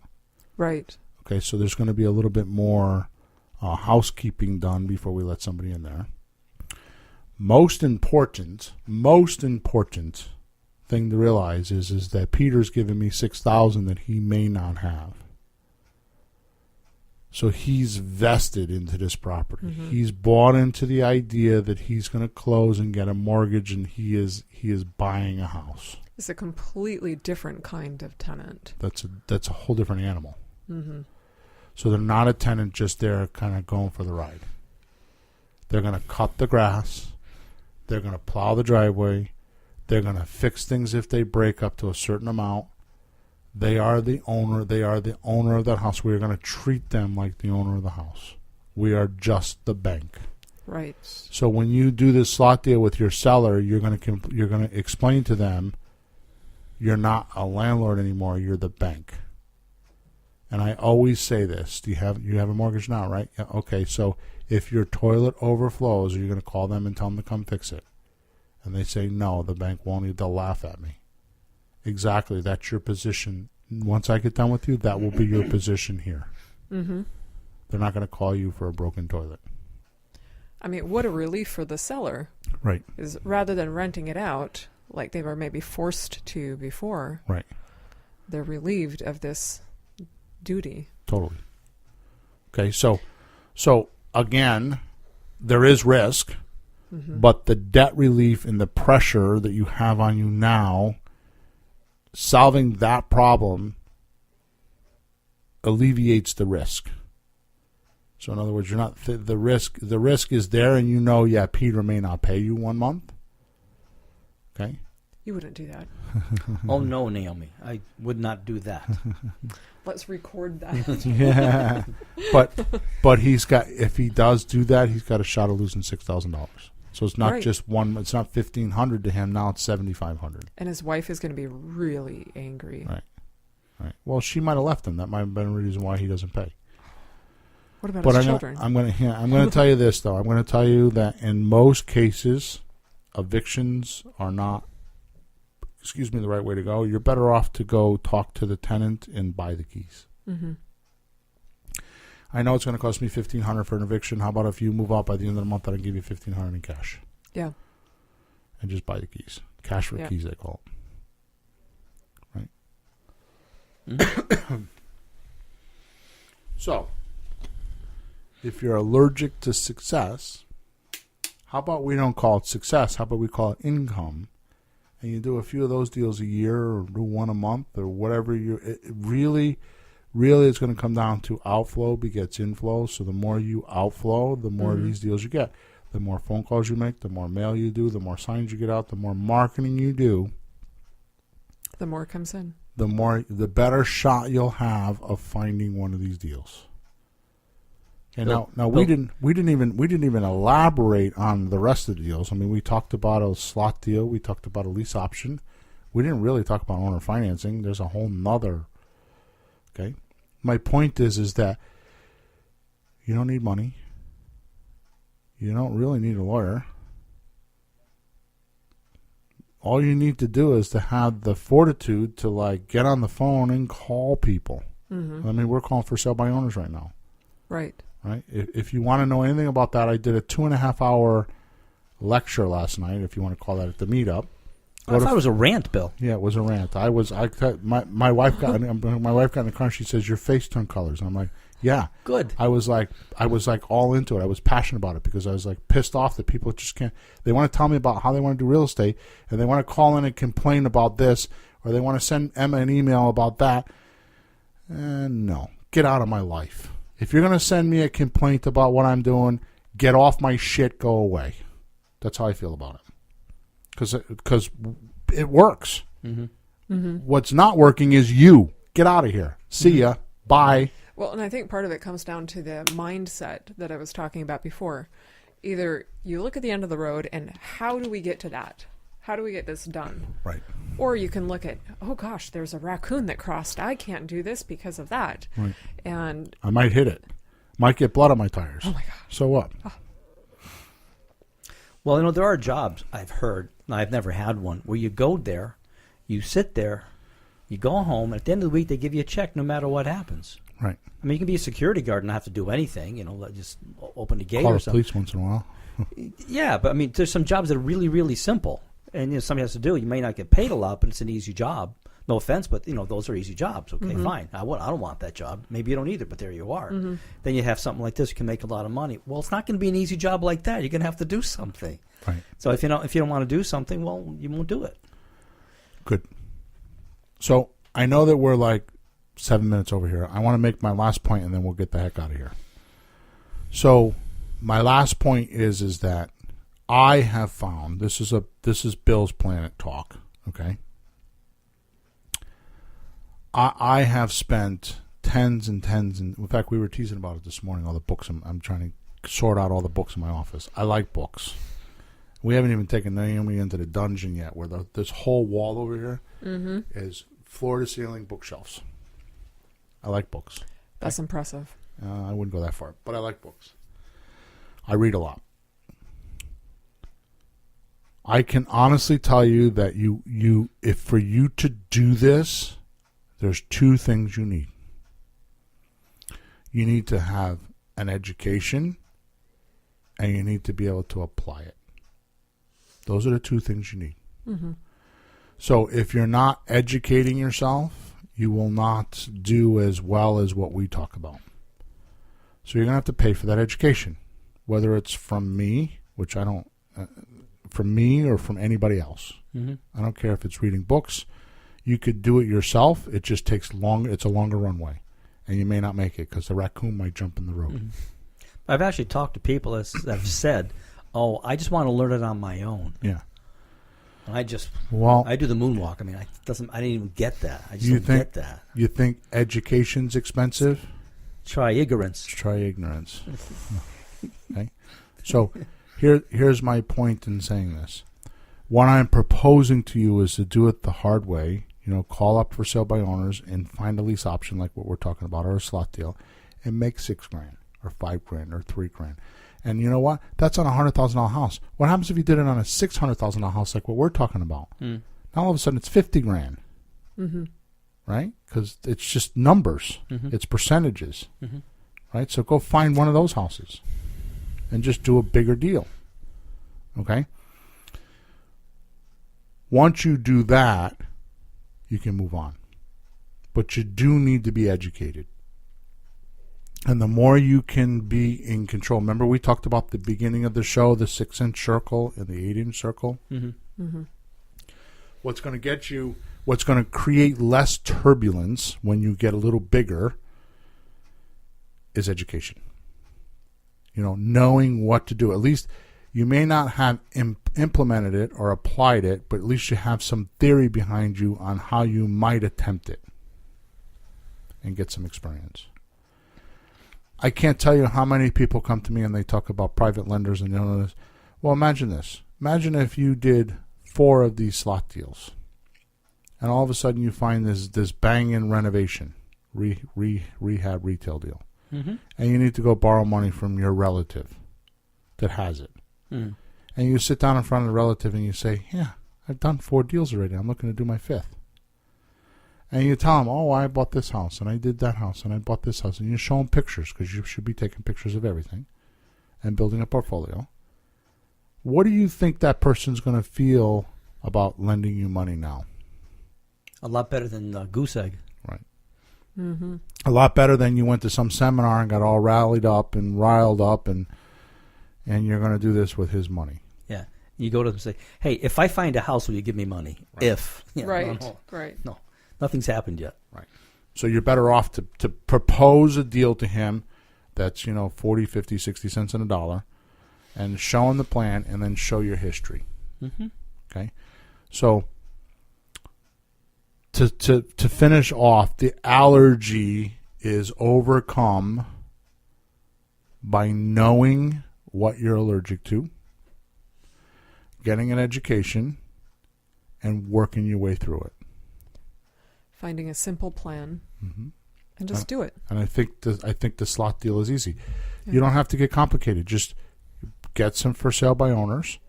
Right. Okay, so there's going to be a little bit more housekeeping done before we let somebody in there. Most important thing to realize is that Peter's given me $6,000 that he may not have. So he's vested into this property. He's bought into the idea that he's going to close and get a mortgage, and he is buying a house. It's a completely different kind of tenant. That's a whole different animal. So they're not a tenant just there kind of going for the ride. They're going to cut the grass. They're going to plow the driveway. They're going to fix things if they break up to a certain amount. They are the owner. They are the owner of that house. We are going to treat them like the owner of the house. We are just the bank. Right. So when you do this slot deal with your seller, you're going to explain to them, you're not a landlord anymore. You're the bank. And I always say this: you have a mortgage now, right? Yeah. Okay. So if your toilet overflows, are you going to call them and tell them to come fix it? And they say no. The bank won't. They'll laugh at me. Exactly. That's your position. Once I get done with you, that will be your position here. They're not going to call you for a broken toilet. I mean, what a relief for the seller. Right. Is rather than renting it out like they were maybe forced to before. Right. They're relieved of this duty. Totally. Okay. So again, there is risk, but the debt relief and the pressure that you have on you now, solving that problem alleviates the risk. So in other words, you're not the risk. The risk is there, and Peter may not pay you 1 month. Okay. You wouldn't do that. Oh no, Naomi, I would not do that. Let's record that. Yeah, but if he does do that, he's got a shot of losing $6,000. So it's not just one. It's not $1,500 to him now. It's $7,500. And his wife is going to be really angry. Right. Well, she might have left him. That might have been a reason why he doesn't pay. What about his children? I'm going to tell you this though. I'm going to tell you that in most cases, evictions are not, the right way to go. You're better off to go talk to the tenant and buy the keys. I know it's going to cost me $1,500 for an eviction. How about if you move out by the end of the month, I can give you $1,500 in cash? Yeah. And just buy the keys. Cash for keys, they call it. Right? So, if you're allergic to success, how about we don't call it success? How about we call it income? And you do a few of those deals a year, or do one a month, or whatever. Really, it's going to come down to outflow begets inflow. So the more you outflow, the more of these deals you get. The more phone calls you make, the more mail you do, the more signs you get out, the more marketing you do, the more it comes in. The better shot you'll have of finding one of these deals. And now we didn't even elaborate on the rest of the deals. I mean, we talked about a slot deal, we talked about a lease option. We didn't really talk about owner financing. There's a whole nother. Okay, my point is that you don't need money. You don't really need a lawyer. All you need to do is to have the fortitude to like get on the phone and call people. Mm-hmm. I mean, we're calling for sale by owners right now. Right. Right. If you want to know anything about that, I did a 2.5 hour lecture last night. If you want to call that at the meetup. I thought it was a rant, Bill. Yeah, it was a rant. My wife got in the car and she says your face turned colors. And I'm like, yeah, good. I was like all into it. I was passionate about it because I was like pissed off that people just can't. They want to tell me about how they want to do real estate, and they want to call in and complain about this, or they want to send Emma an email about that. And no, get out of my life. If you're going to send me a complaint about what I'm doing, get off my shit. Go away. That's how I feel about it. Because it works. Mm-hmm. Mm-hmm. What's not working is you. Get out of here. See ya. Bye. Well, and I think part of it comes down to the mindset that I was talking about before. Either you look at the end of the road and how do we get to that? How do we get this done? Right. Or you can look at, oh gosh, there's a raccoon that crossed. I can't do this because of that. Right. And I might hit it. Might get blood on my tires. Oh my gosh. So what? Oh. Well, there are jobs I've heard, and I've never had one, where you go there, you sit there, you go home, and at the end of the week they give you a check no matter what happens. Right. I mean, you can be a security guard and not have to do anything, just open the gate Call or the something. police once in a while. Yeah, but I mean, there's some jobs that are really, really simple, and somebody has to do it. You may not get paid a lot, but it's an easy job. No offense, but those are easy jobs. Okay, fine. I don't want that job. Maybe you don't either, but there you are. Mm-hmm. Then you have something like this. You can make a lot of money. Well, it's not going to be an easy job like that. You're going to have to do something. Right. So if you don't want to do something, well, you won't do it. Good. So I know that we're like 7 minutes over here. I want to make my last point, and then we'll get the heck out of here. So my last point is that I have found this is Bill's Planet talk. Okay. I have spent tens and tens, and in fact, we were teasing about it this morning. All the books I'm trying to sort out all the books in my office. I like books. We haven't even taken Naomi into the dungeon yet, where this whole wall over here is floor to ceiling bookshelves. I like books. That's impressive. I wouldn't go that far, but I like books. I read a lot. I can honestly tell you that if for you to do this, there's two things you need. You need to have an education, and you need to be able to apply it. Those are the two things you need. Mm-hmm. So if you're not educating yourself, you will not do as well as what we talk about. So you're going to have to pay for that education, whether it's from me, which I don't, from me or from anybody else. Mm-hmm. I don't care if it's reading books. You could do it yourself. It just takes it's a longer runway, and you may not make it because the raccoon might jump in the road. Mm-hmm. I've actually talked to people that have said, "Oh, I just want to learn it on my own." Yeah. And I do the moonwalk. I mean, I didn't even get that. I just don't get that. You think education's expensive? Try ignorance. Try ignorance. Okay. So here's my point in saying this. What I'm proposing to you is to do it the hard way. Call up for sale by owners and find a lease option like what we're talking about, or a slot deal, and make $6,000 or $5,000 or $3,000. And you know what? That's on a $100,000 house. What happens if you did it on a $600,000 house like what we're talking about? Now all of a sudden it's $50,000, right? Because it's just numbers. It's percentages, right? So go find one of those houses and just do a bigger deal. Okay. Once you do that, you can move on. But you do need to be educated. And the more you can be in control. Remember we talked about the beginning of the show, the 6-inch circle and the 8-inch circle? Mm-hmm. Mm-hmm. What's going to create less turbulence when you get a little bigger is education. Knowing what to do. At least you may not have implemented it or applied it, but at least you have some theory behind you on how you might attempt it and get some experience. I can't tell you how many people come to me and they talk about private lenders and this. Well, imagine this. Imagine if you did 4 of these slot deals, and all of a sudden you find this banging renovation, rehab retail deal, and you need to go borrow money from your relative that has it. And you sit down in front of the relative and you say, yeah, I've done 4 deals already. I'm looking to do my 5th. And you tell them, oh, I bought this house, and I did that house, and I bought this house. And you show them pictures, because you should be taking pictures of everything and building a portfolio. What do you think that person's going to feel about lending you money now? A lot better than goose egg. Right. A lot better than you went to some seminar and got all rallied up and riled up, and you're going to do this with his money. Yeah. You go to them and say, hey, if I find a house, will you give me money? Right. If. Yeah, Right. No. Right. No. Nothing's happened yet. Right. So you're better off to propose a deal to him that's, 40, 50, 60 cents on a dollar, and show him the plan, and then show your history. Okay? So to finish off, the allergy is overcome by knowing what you're allergic to, getting an education, and working your way through it. Finding a simple plan and just do it. And I think the slot deal is easy. Yeah. You don't have to get complicated. Just get some for sale by owners.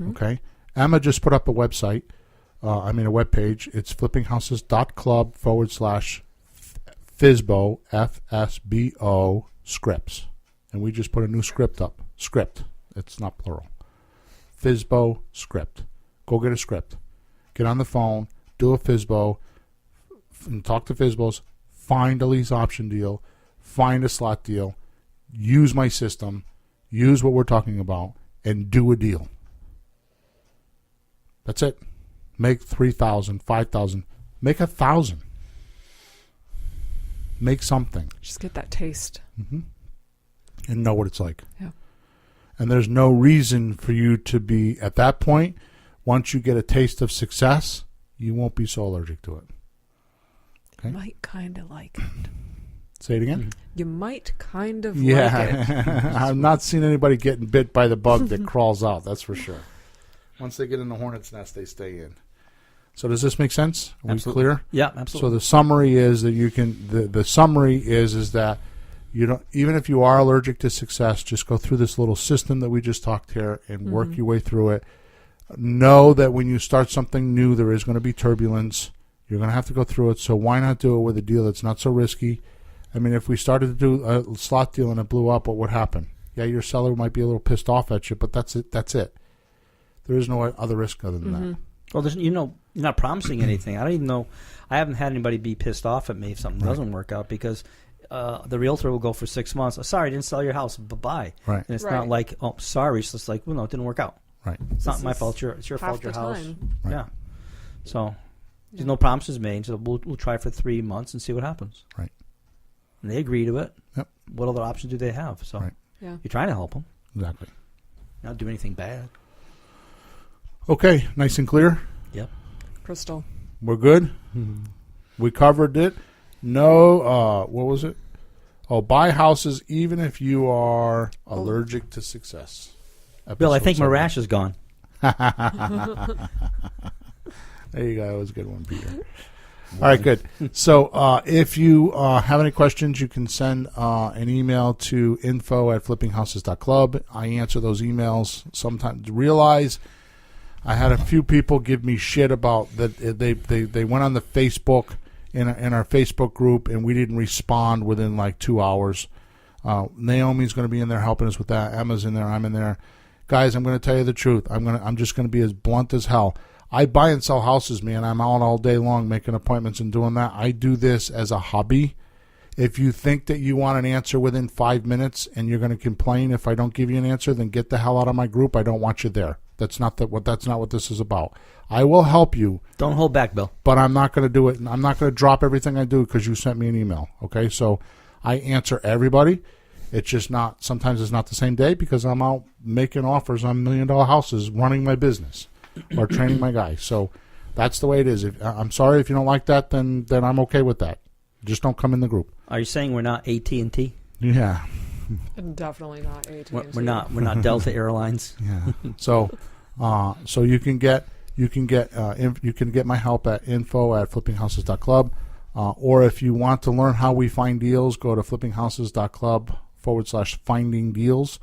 Okay. Emma just put up a website. A web page. It's flippinghouses.club/FSBO FSBO scripts, and we just put a new script up. Script. It's not plural. FSBO script. Go get a script. Get on the phone. Do a FSBO. And talk to FSBOs, find a lease option deal, find a slot deal, use my system, use what we're talking about, and do a deal. That's it. Make 3,000, 5,000, make 1,000. Make something. Just get that taste. And know what it's like. Yeah. And there's no reason for you to be, at that point, once you get a taste of success, you won't be so allergic to it. Okay. Might kind of like it. Say it again? You might kind of like it. I've not seen anybody getting bit by the bug that crawls out, that's for sure. Once they get in the hornet's nest, they stay in. So does this make sense? Are we clear? Yeah, absolutely. So the summary is that you can, the summary is that you don't, even if you are allergic to Success, just go through this little system that we just talked here and work your way through it. Know that when you start something new, there is going to be turbulence. You're going to have to go through it, so why not do it with a deal that's not so risky? I mean, if we started to do a slot deal and it blew up, what would happen? Yeah, your seller might be a little pissed off at you, but that's it. That's it. There is no other risk other than that. Well, you're not promising anything. I don't even know. I haven't had anybody be pissed off at me if something doesn't work out, because the realtor will go for 6 months. Oh, sorry, I didn't sell your house. Bye-bye. Right. And it's not like, oh, sorry. It's just like, well, no, it didn't work out. Right. It's not my fault. It's your fault, your house. Right. Yeah. So there's no promises made. So we'll try for 3 months and see what happens. Right. And they agree to it. Yep. What other options do they have? So you're trying to help them. Exactly. Not do anything bad. Okay. Nice and clear? Yep. Crystal. We're good? We covered it. No, what was it? Oh, buy houses even if you are allergic to Success. Bill, I think my Episode rash is gone. There you go. That was a good one, Peter. All right, good. So if you have any questions, you can send an email to info@flippinghouses.club. I answer those emails. Sometimes realize I had a few people give me shit about that they went on the Facebook in our Facebook group and we didn't respond within like 2 hours. Naomi's going to be in there helping us with that. Emma's in there. I'm in there. Guys, I'm going to tell you the truth. I'm just going to be as blunt as hell. I buy and sell houses, man. I'm out all day long making appointments and doing that. I do this as a hobby. If you think that you want an answer within 5 minutes and you're going to complain if I don't give you an answer, then get the hell out of my group. I don't want you there. That's not what this is about. I will help you. Don't hold back, Bill. But I'm not going to do it. I'm not going to drop everything I do because you sent me an email. Okay, so I answer everybody. It's just not. Sometimes it's not the same day because I'm out making offers on $1 million houses, running my business or training my guys. So that's the way it is. I'm sorry if you don't like that. Then I'm okay with that. Just don't come in the group. Are you saying we're not AT&T? Yeah. And definitely not AT&T. We're not Delta Airlines. Yeah. So you can get my help at info@flippinghouses.club, or if you want to learn how we find deals, go to flippinghouses.club/finding deals.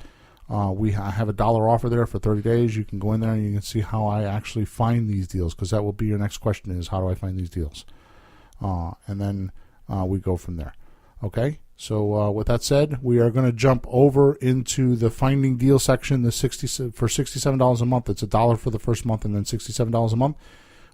I have a $1 offer there for 30 days. You can go in there and you can see how I actually find these deals, because that will be your next question: is how do I find these deals? And then we go from there. Okay. So with that said, we are going to jump over into the finding deal section. For $67 a month, it's $1 for the first month, and then $67 a month.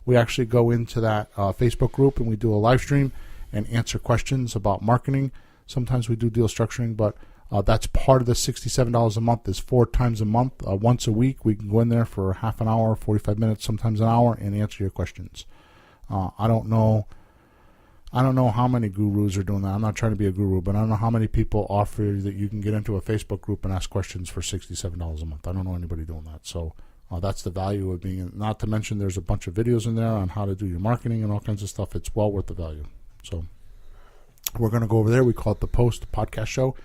We actually go into that Facebook group and we do a live stream and answer questions about marketing. Sometimes we do deal structuring, but that's part of the $67 a month. Is 4 times a month, once a week. We can go in there for half an hour, 45 minutes, sometimes an hour, and answer your questions. I don't know how many gurus are doing that. I'm not trying to be a guru, but I don't know how many people offer that you can get into a Facebook group and ask questions for $67 a month. I don't know anybody doing that. So that's the value of being in. Not to mention there's a bunch of videos in there on how to do your marketing and all kinds of stuff. It's well worth the value. So we're going to go over there. We call it the Post Podcast Show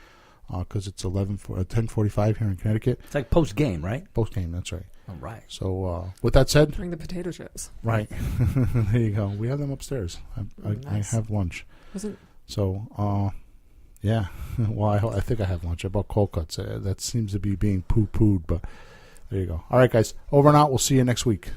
because it's 10:45 here in Connecticut. It's like post game, right? Post game, that's right. All right. So with that said, Bring the potato chips. right. There you go. We have them upstairs. I have lunch. Yeah. Well, I think I have lunch. I bought cold cuts. That seems to be being poo-pooed, but there you go. All right, guys. Over and out. We'll see you next week.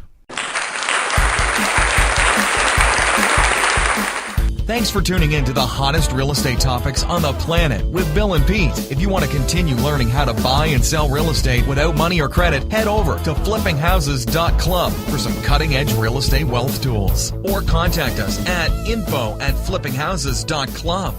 Thanks for tuning in to the hottest real estate topics on the planet with Bill and Pete. If you want to continue learning how to buy and sell real estate without money or credit, head over to flippinghouses.club for some cutting-edge real estate wealth tools. Or contact us at info@flippinghouses.club.